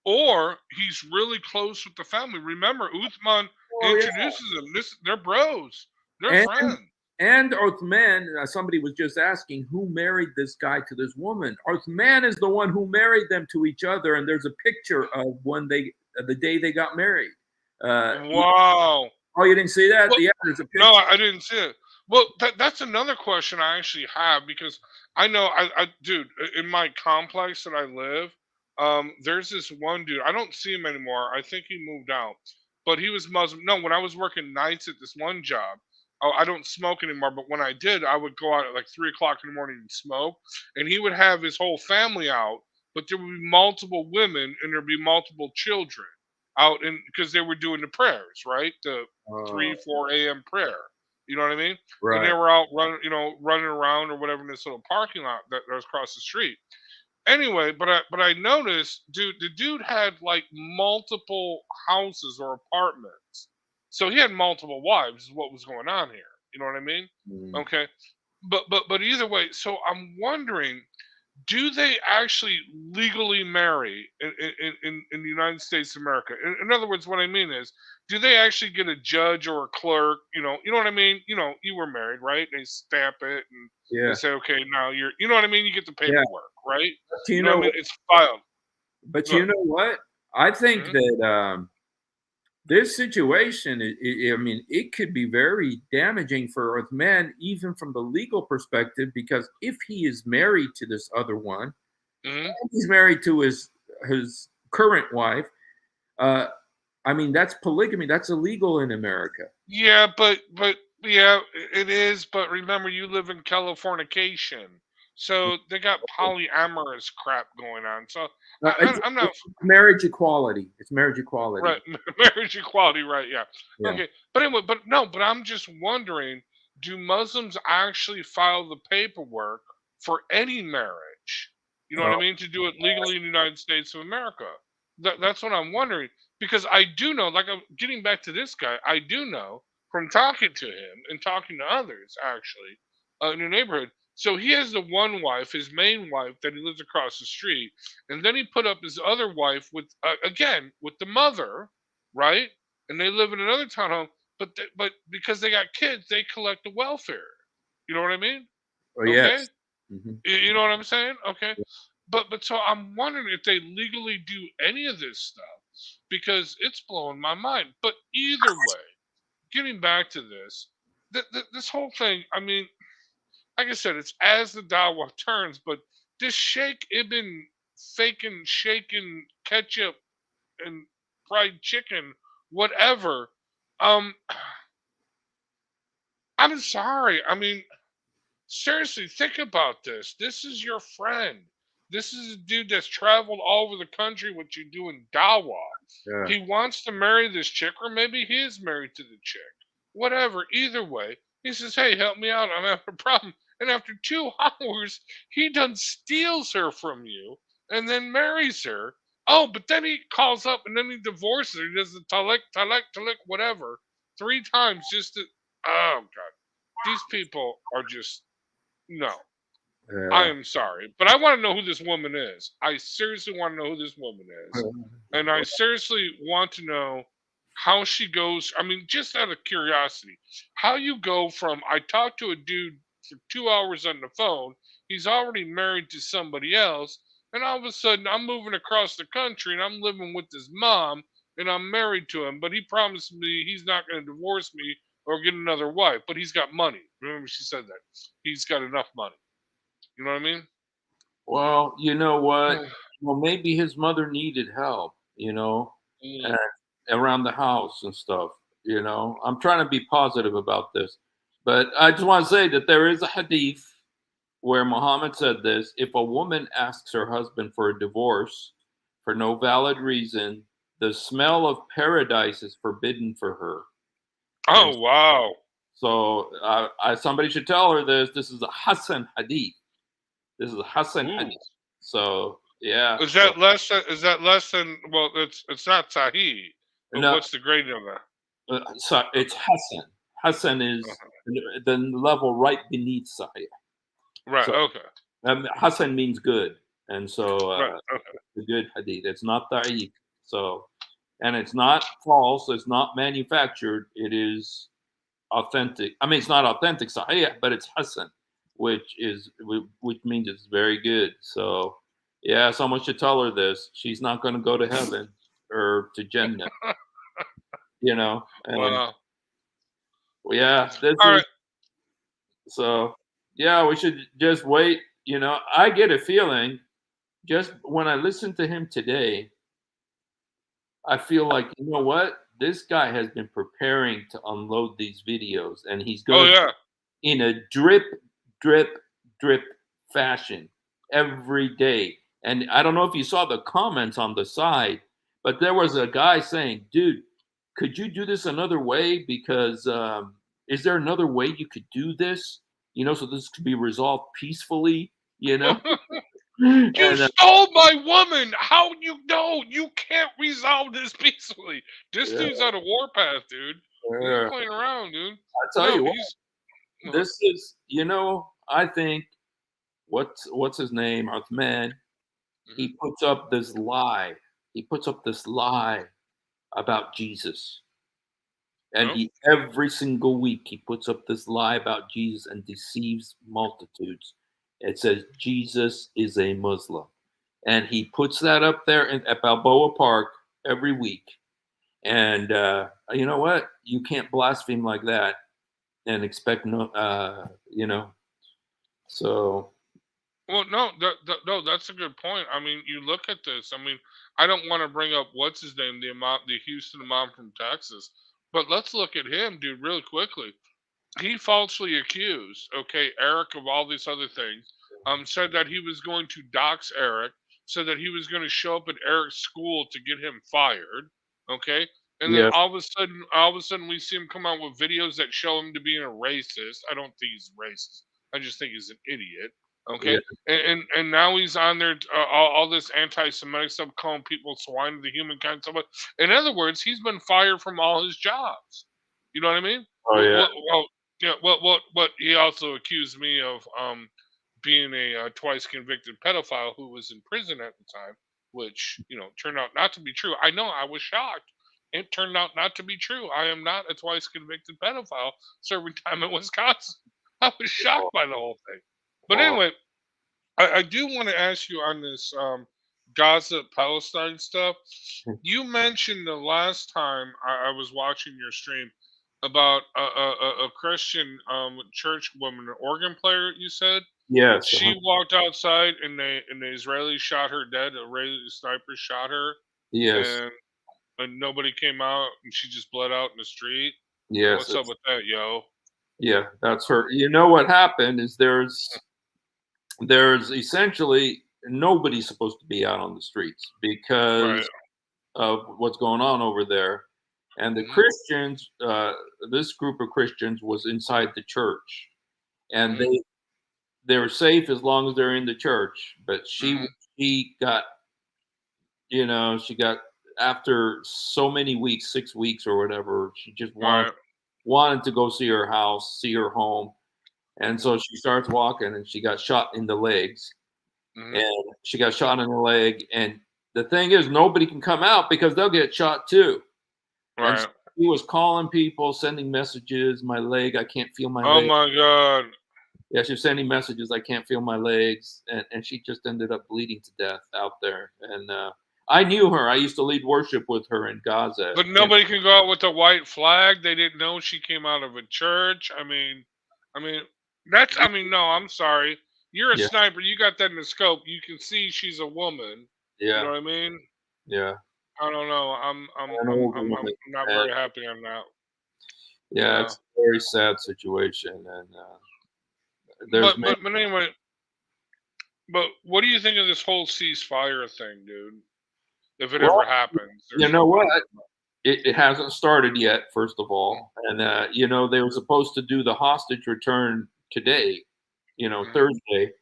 Or he's really close with the family. Remember, Uthman introduces them. They're bros. They're friends.
And Uthman, somebody was just asking who married this guy to this woman. Uthman is the one who married them to each other, and there's a picture of the day they got married.
Wow.
Oh, you didn't see that?
Well,
yeah, there's a picture.
No, I didn't see it. Well, that's another question I actually have, because I know, dude, in my complex that I live, there's this one dude. I don't see him anymore. I think he moved out, but he was Muslim. No, when I was working nights at this one job, I don't smoke anymore. But when I did, I would go out at like 3 o'clock in the morning and smoke. And he would have his whole family out, but there would be multiple women and there'd be multiple children out, because they were doing the prayers, right? The 3-4 a.m. prayer. You know what I mean?
Right.
And they were out running around or whatever in this little parking lot that was across the street. Anyway, but I noticed, dude, the dude had like multiple houses or apartments, so he had multiple wives. Is what was going on here? You know what I mean? Okay, but either way, so I'm wondering, do they actually legally marry in the United States of America? In other words, what I mean is, do they actually get a judge or a clerk? You know what I mean? You were married, right? They stamp it and they say, okay, now you're. You know what I mean? You get the paperwork, right?
You know
what I mean? It's filed.
But you know what? I think that this situation, it could be very damaging for Uthman, even from the legal perspective, because if he is married to this other one, and he's married to his current wife, I mean, that's polygamy. That's illegal in America.
Yeah, but yeah, it is. But remember, you live in Californication, so they got polyamorous crap going on. So I'm not
It's marriage equality. It's marriage equality.
right. Marriage equality, right? Yeah.
Yeah.
Okay. But anyway, but no, but I'm just wondering, do Muslims actually file the paperwork for any marriage? You know what I mean? To do it legally in the United States of America. That's what I'm wondering. Because I do know, like I'm getting back to this guy, I do know from talking to him and talking to others actually in the neighborhood. So he has the one wife, his main wife, that he lives across the street, and then he put up his other wife with again with the mother, right? And they live in another townhome, but because they got kids, they collect the welfare. You know what I mean?
Oh,
Okay,
yes. Mhm.
you know what I'm saying? Okay, but so I'm wondering if they legally do any of this stuff because it's blowing my mind. But either way, getting back to this, this whole thing. I mean, like I said, it's as the Dawa turns, but this Sheikh Ibn faking shaking ketchup and fried chicken, whatever. Um, I'm sorry. I mean, seriously, think about this. This is your friend. This is a dude that's traveled all over the country with you doing dawa.
Yeah.
He wants to marry this chick, or maybe he is married to the chick. Whatever. Either way, he says, "Hey, help me out. I'm having a problem." And after 2 hours, he done steals her from you and then marries her. Oh, but then he calls up and then he divorces her. He does the talek, talek, talek, whatever, 3 times just to. Oh God, these people are just no. I
Yeah.
am sorry, but I want to know who this woman is. I seriously want to know who this woman is. And I seriously want to know how she goes. I mean, just out of curiosity, how you go from I talked to a dude for 2 hours on the phone, he's already married to somebody else, and all of a sudden I'm moving across the country and I'm living with his mom and I'm married to him, but he promised me he's not going to divorce me or get another wife, but he's got money. Remember, she said that. He's got enough money. You know what I mean?
Well, you know what? Well, maybe his mother needed help,
Mm.
and around the house and stuff. I'm trying to be positive about this, but I just want to say that there is a hadith where Muhammad said this: if a woman asks her husband for a divorce for no valid reason, the smell of paradise is forbidden for her.
Oh
And
wow!
so, somebody should tell her this. This is a Hassan hadith. This is a Hassan
Ooh.
hadith. So, yeah.
Is
So,
that less than? Is that less than? Well, it's not Sahih. But
no,
what's the grading of that?
so it's Hassan. Hassan is the level right beneath Sahih.
Right.
So,
Okay.
Hassan means good, and so
Right. Okay.
the good hadith. It's not da'if. So, and it's not false. It's not manufactured. It is authentic. I mean, it's not authentic Sahih, but it's Hassan, which means it's very good. So, yeah, someone should tell her this. She's not going to go to heaven or to Jannah, And
Wow.
yeah, this
All
is
right.
so. Yeah, we should just wait. I get a feeling just when I listen to him today, I feel like, you know what? This guy has been preparing to unload these videos, and he's
Oh
going
yeah.
in a drip, drip, drip fashion every day. And I don't know if you saw the comments on the side, but there was a guy saying, dude, could you do this another way? Because is there another way you could do this? So this could be resolved peacefully,
You
And
stole my woman. How you know you can't resolve this peacefully? This
yeah,
dude's on a warpath, dude. He ain't
yeah.
playing around, dude.
I tell
No,
you what,
he's.
this is, I think what's his name, Uthman, he puts up this lie. He puts up this lie about Jesus. And
No?
every single week he puts up this lie about Jesus and deceives multitudes. It says Jesus is a Muslim. And he puts that up there at Balboa Park every week. And you know what? You can't blaspheme like that and expect no. So
Well, no, no, that's a good point. I mean, you look at this. I mean, I don't want to bring up what's his name, the Houston mom from Texas, but let's look at him, dude, really quickly. He falsely accused, okay, Eric of all these other things. Said that he was going to dox Eric, said that he was going to show up at Eric's school to get him fired, okay, and then
Yes,
all of a sudden, we see him come out with videos that show him to being a racist. I don't think he's racist. I just think he's an idiot.
yeah,
Okay, and now he's on there all this anti-Semitic stuff, calling people swine of the humankind. So, in other words, he's been fired from all his jobs. You know what I mean?
oh yeah,
Well, yeah. What he also accused me of being a twice convicted pedophile who was in prison at the time, which turned out not to be true. I know, I was shocked. It turned out not to be true. I am not a twice convicted pedophile serving time in Wisconsin. I was shocked by the whole thing. But
oh,
anyway, I do want to ask you on this Gaza Palestine stuff. You mentioned the last time I was watching your stream about a Christian church woman, an organ player. You said
yes,
she walked outside and the Israelis shot her dead. A Israeli sniper shot her,
yes,
and nobody came out, and she just bled out in the street.
yes.
What's up with that, yo?
Yeah, that's her. You know what happened is there's essentially nobody's supposed to be out on the streets
Right.
because of what's going on over there. And the
Mhm.
Christians, this group of Christians was inside the church, and
Mhm.
they're safe as long as they're in the church. But
Mhm.
she got, she got, after so many weeks, 6 weeks or whatever, she just
Right.
wanted to go see her house, see her home. And so she starts walking and she got shot in the legs.
Mhm.
And she got shot in the leg. And the thing is, nobody can come out because they'll get shot too. And
Right.
he was calling people, sending messages, my leg, I can't feel my
Oh
leg.
my God.
Yeah, she was sending messages, I can't feel my legs. And she just ended up bleeding to death out there. And I knew her. I used to lead worship with her in Gaza.
But
And
nobody can go out with a white flag. They didn't know she came out of a church. I mean, I mean, no, I'm sorry. You're a
yeah,
sniper. You got that in the scope. You can see she's a woman. You know
yeah,
what I mean?
yeah.
I don't know. I'm
An
I'm
older
I'm, I'm
woman.
not
And
very happy on that.
yeah,
Yeah.
it's a very sad situation. And there's many.
But anyway. But what do you think of this whole ceasefire thing, dude? If it ever
Well,
happens,
you
there's
know
something.
what? It hasn't started yet, first of
Mm,
all. And, they were supposed to do the hostage return today,
mm,
Thursday,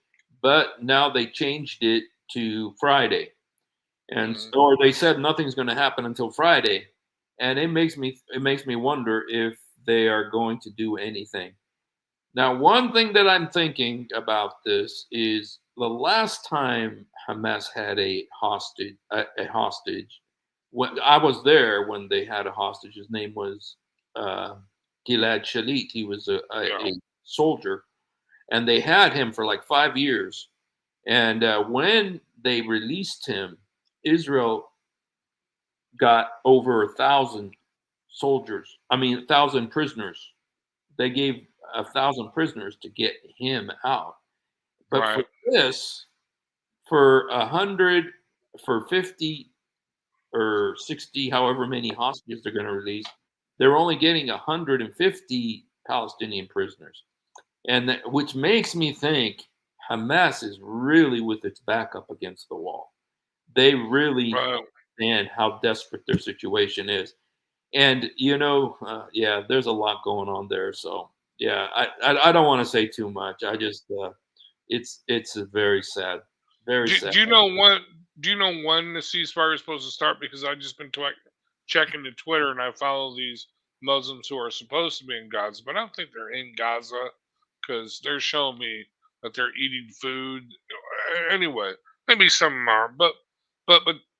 but now they changed it to Friday.
mm.
Or they said nothing's going to happen until Friday. And it makes me wonder if they are going to do anything. Now, one thing that I'm thinking about this is the last time Hamas had a hostage. When I was there when they had a hostage, his name was uh, Gilad Shalit. He was
Yeah.
a soldier, and they had him for like 5 years. And when they released him, Israel got over 1,000 soldiers. I mean, 1,000 prisoners. They gave 1,000 prisoners to get him out. But for
Right.
this, for 100, for 50 or 60, however many hostages they're going to release, they're only getting 150 Palestinian prisoners. And which makes me think Hamas is really with its back up against the wall. They really
Right.
understand how desperate their situation is. And yeah, there's a lot going on there. So yeah, I don't want to say too much. I just it's a very sad, very sad.
Do you know when? Do you know when the ceasefire is supposed to start? Because I've just been checking the Twitter and I follow these Muslims who are supposed to be in Gaza, but I don't think they're in Gaza because they're showing me that they're eating food. Anyway, maybe some are, but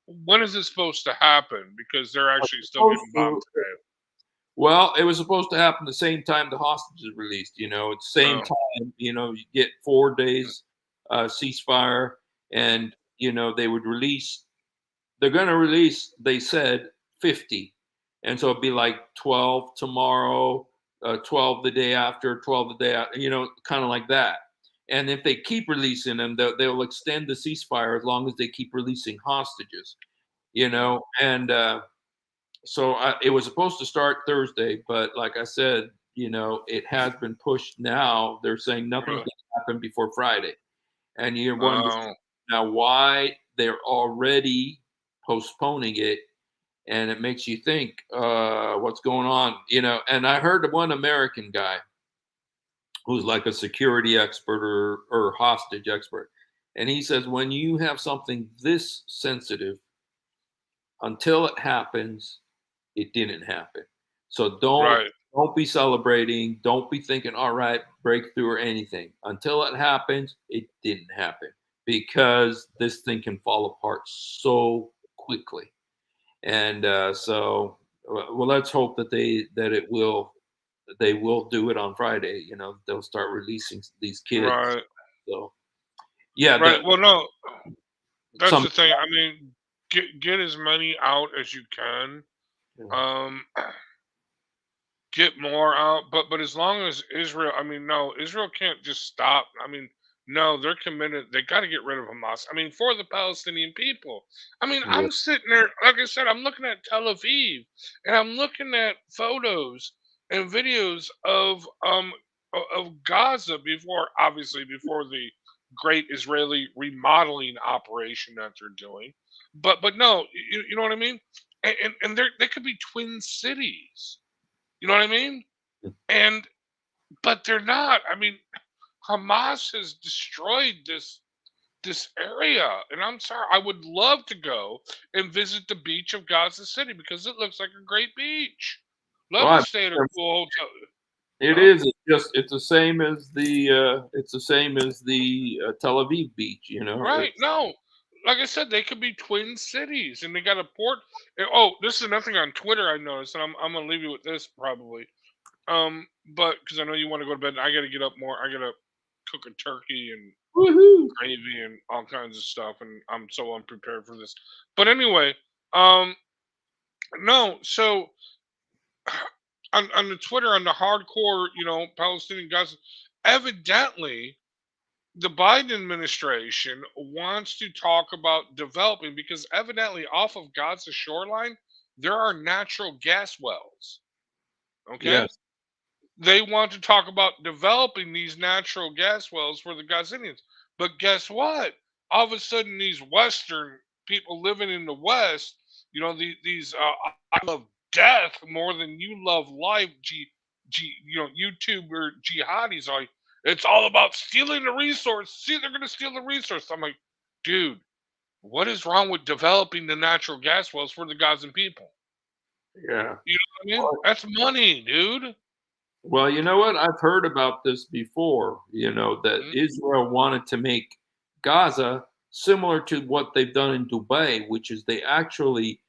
when is it supposed to happen? Because they're actually still
Supposed
getting bombed
to-
today.
Well, it was supposed to happen the same time the hostage is released. At the same
Oh,
time, you get 4 days ceasefire, and they would release. They're going to release. They said 50, and so it'd be like 12 tomorrow, 12 the day after, 12 the day after. Kind of like that. And if they keep releasing them, they'll extend the ceasefire as long as they keep releasing hostages, And so it was supposed to start Thursday, but like I said, it has been pushed now. They're saying nothing's
Really?
going to happen before Friday. And you're wondering
Oh,
now why they're already postponing it. And it makes you think, what's going on, And I heard one American guy who's like a security expert or hostage expert. And he says, when you have something this sensitive, until it happens, it didn't happen. So
right.
don't be celebrating. Don't be thinking, all right, breakthrough or anything. Until it happens, it didn't happen because this thing can fall apart so quickly. And well, let's hope that they will do it on Friday. They'll start releasing these kids.
Right.
So yeah,
Right. Well, no, that's
some
the thing. I mean, get as many out as you can. Um, get more out, but as long as Israel, I mean, no, Israel can't just stop. I mean, no, they're committed. They got to get rid of Hamas. I mean, for the Palestinian people. I mean,
yeah,
I'm sitting there, like I said, I'm looking at Tel Aviv, and I'm looking at photos and videos of Gaza before, obviously, before the great Israeli remodeling operation that they're doing. But no, you know what I mean? And they could be twin cities. You know what I mean? And but they're not. I mean, Hamas has destroyed this area, and I'm sorry. I would love to go and visit the beach of Gaza City because it looks like a great beach. Love to
well,
stay at a cool hotel.
it
Huh?
is. It's the same as the Tel Aviv beach.
Right?
It's
No, like I said, they could be twin cities, and they got a port. Oh, this is another thing on Twitter I noticed, and I'm gonna leave you with this probably. But because I know you want to go to bed, and I got to get up more. I got to cook a turkey and
woohoo.
gravy and all kinds of stuff, and I'm so unprepared for this. But anyway, um, no. So on the Twitter, on the hardcore, Palestinian guys, evidently the Biden administration wants to talk about developing because evidently off of Gaza's shoreline there are natural gas wells. Okay,
Yes.
they want to talk about developing these natural gas wells for the Gazanians. But guess what? All of a sudden, these Western people living in the West, these I love death more than you love life. YouTuber jihadis are like, it's all about stealing the resource. See, they're going to steal the resource. I'm like, dude, what is wrong with developing the natural gas wells for the Gazan people?
Yeah.
You know what I mean? That's money, dude.
Well, you know what? I've heard about this before, that
Mhm.
Israel wanted to make Gaza similar to what they've done in Dubai, which is they actually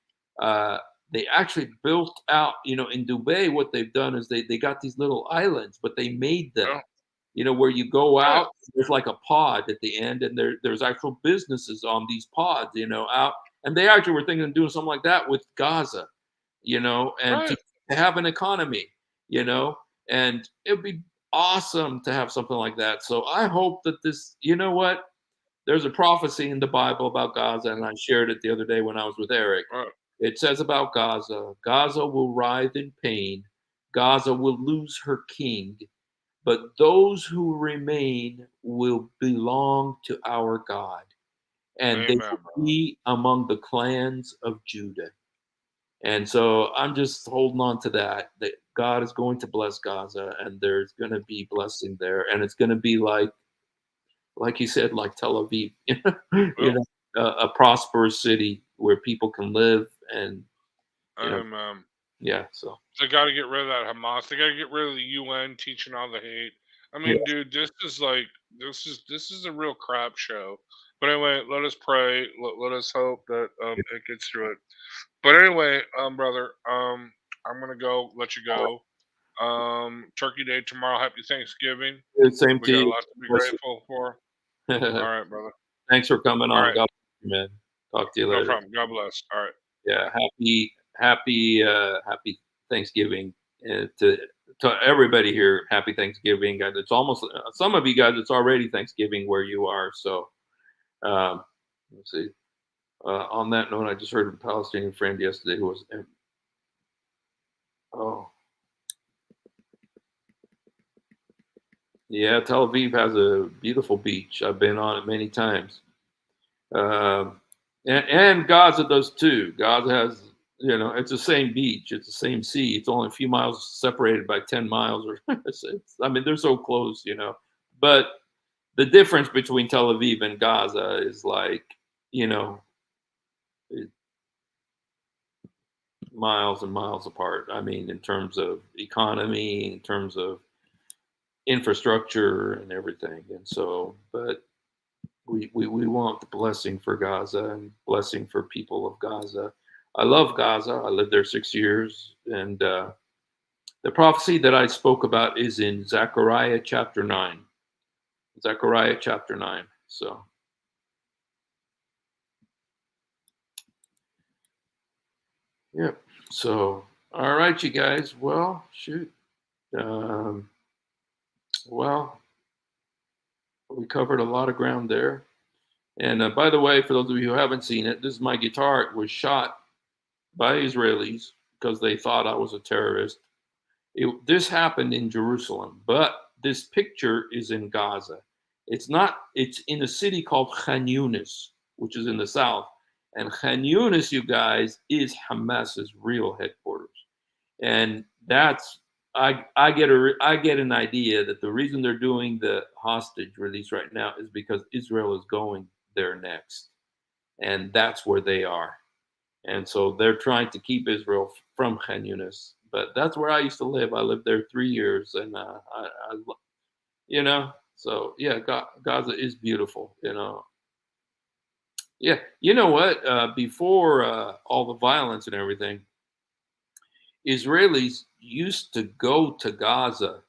built out, in Dubai, what they've done is they got these little islands, but they made them,
Yeah.
where you go
Right.
out, there's like a pod at the end, and there's actual businesses on these pods, out. And they actually were thinking of doing something like that with Gaza, and to
Right.
have an economy, you know, and it would be awesome to have something like that. So I hope that this, what? There's a prophecy in the Bible about Gaza, and I shared it the other day when I was with Eric.
Right.
It says about Gaza will writhe in pain, Gaza will lose her king, but those who remain will belong to our God, and they
Amen,
will
bro.
be among the clans of Judah. And so I'm just holding on to that God is going to bless Gaza, and there's going to be blessing there, and it's going to be like you said, like Tel Aviv,
Well,
a prosperous city where people can live, and
amen.
yeah. So
They got to get rid of that Hamas. They got to get rid of the UN teaching all the hate. I
yeah,
mean, dude, this is a real crap show. But anyway, let us pray. Let us hope that it gets through it. But anyway, brother, I'm gonna go. Let you go. Turkey Day tomorrow. Happy Thanksgiving.
same
We
to
got a
you.
lot to be grateful for. All right, brother.
Thanks for coming
All
on.
right.
God bless you, man. Talk to you
No
later.
problem. God bless. All right.
Yeah, happy Thanksgiving to to everybody here, happy Thanksgiving, guys. It's almost some of you guys. It's already Thanksgiving where you are. So let's see. On that note, I just heard a Palestinian friend yesterday who was, yeah, Tel Aviv has a beautiful beach. I've been on it many times. And Gaza does too. Gaza has, it's the same beach, it's the same sea. It's only a few miles separated by 10 miles, or I mean, they're so close, But the difference between Tel Aviv and Gaza is like, miles and miles apart. I mean, in terms of economy, in terms of infrastructure and everything. And so, but we want the blessing for Gaza and blessing for people of Gaza. I love Gaza. I lived there 6 years. And the prophecy that I spoke about is in Zechariah chapter 9. Zechariah chapter 9. So, yeah. So, all right, you guys. Well, shoot. Well, we covered a lot of ground there. And by the way, for those of you who haven't seen it, this is my guitar. It was shot by Israelis because they thought I was a terrorist. This happened in Jerusalem, but this picture is in Gaza. It's in a city called Khan Yunis, which is in the south. And Khan Yunis, you guys, is Hamas's real headquarters. And that's, I get an idea that the reason they're doing the hostage release right now is because Israel is going there next. And that's where they are. And so they're trying to keep Israel from Khan Yunis. But that's where I used to live. I lived there 3 years, and so yeah, Gaza is beautiful. Yeah, you know what? Before all the violence and everything, Israelis used to go to Gaza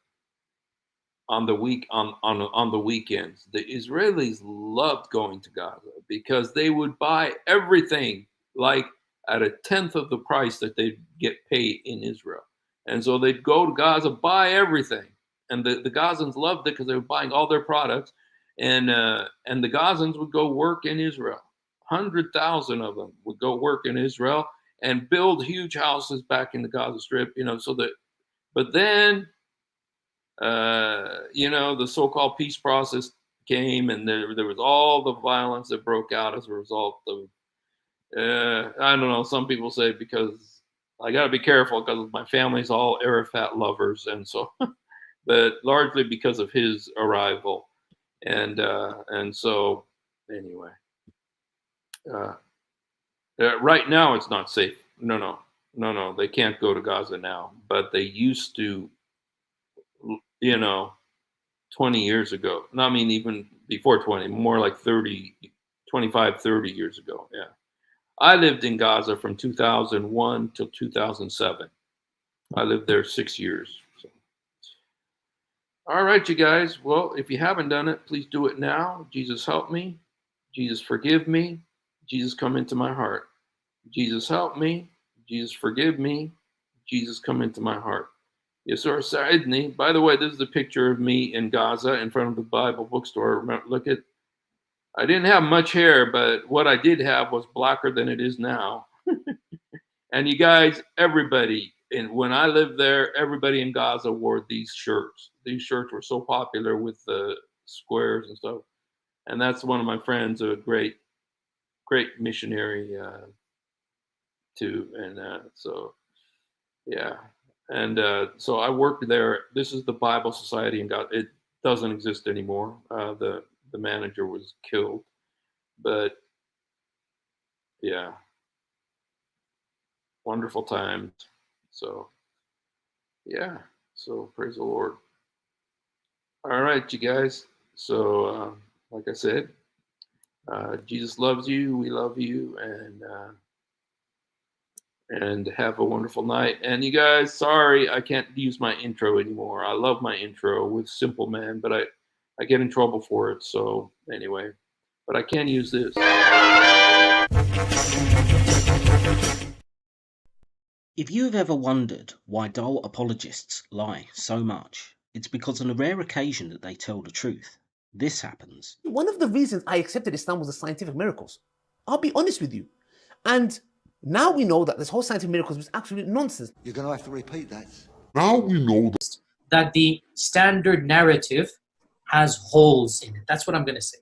on the weekends. The Israelis loved going to Gaza because they would buy everything like at a tenth of the price that they'd get paid in Israel. And so they'd go to Gaza, buy everything. And the Gazans loved it because they were buying all their products. And the Gazans would go work in Israel. 100,000 of them would go work in Israel and build huge houses back in the Gaza Strip, but then, the so-called peace process came, and there was all the violence that broke out as a result of, I don't know, some people say because I got to be careful because my family's all Arafat lovers, and so, but largely because of his arrival, and so anyway, right now it's not safe. No, they can't go to Gaza now, but they used to, 20 years ago. No, I mean, even before 20, more like 30, 25, 30 years ago. Yeah. I lived in Gaza from 2001 till 2007. I lived there 6 years. So. All right, you guys. Well, if you haven't done it, please do it now. Jesus, help me. Jesus, forgive me. Jesus, come into my heart. Jesus, help me. Jesus, forgive me. Jesus, come into my heart. Yasur Sa'idni. By the way, this is a picture of me in Gaza in front of the Bible bookstore. Remember, I didn't have much hair, but what I did have was blacker than it is now. And you guys, everybody, and when I lived there, everybody in Gaza wore these shirts. These shirts were so popular with the squares and stuff. And that's one of my friends, a great missionary too. And so, yeah. And so I worked there. This is the Bible Society, and it doesn't exist anymore. The manager was killed, but yeah, wonderful times. So yeah, so praise the Lord. All right, you guys. So like I said, Jesus loves you. We love you, and have a wonderful night. And you guys, sorry, I can't use my intro anymore. I love my intro with Simple Man, but I get in trouble for it. So anyway, but I can use this.
If you have ever wondered why Dawa apologists lie so much, it's because on a rare occasion that they tell the truth, this happens.
One of the reasons I accepted Islam was the scientific miracles. I'll be honest with you. And now we know that this whole scientific miracles was absolute nonsense.
You're going to have to repeat that.
Now we know
that the standard narrative has holes in it. That's what I'm going to say.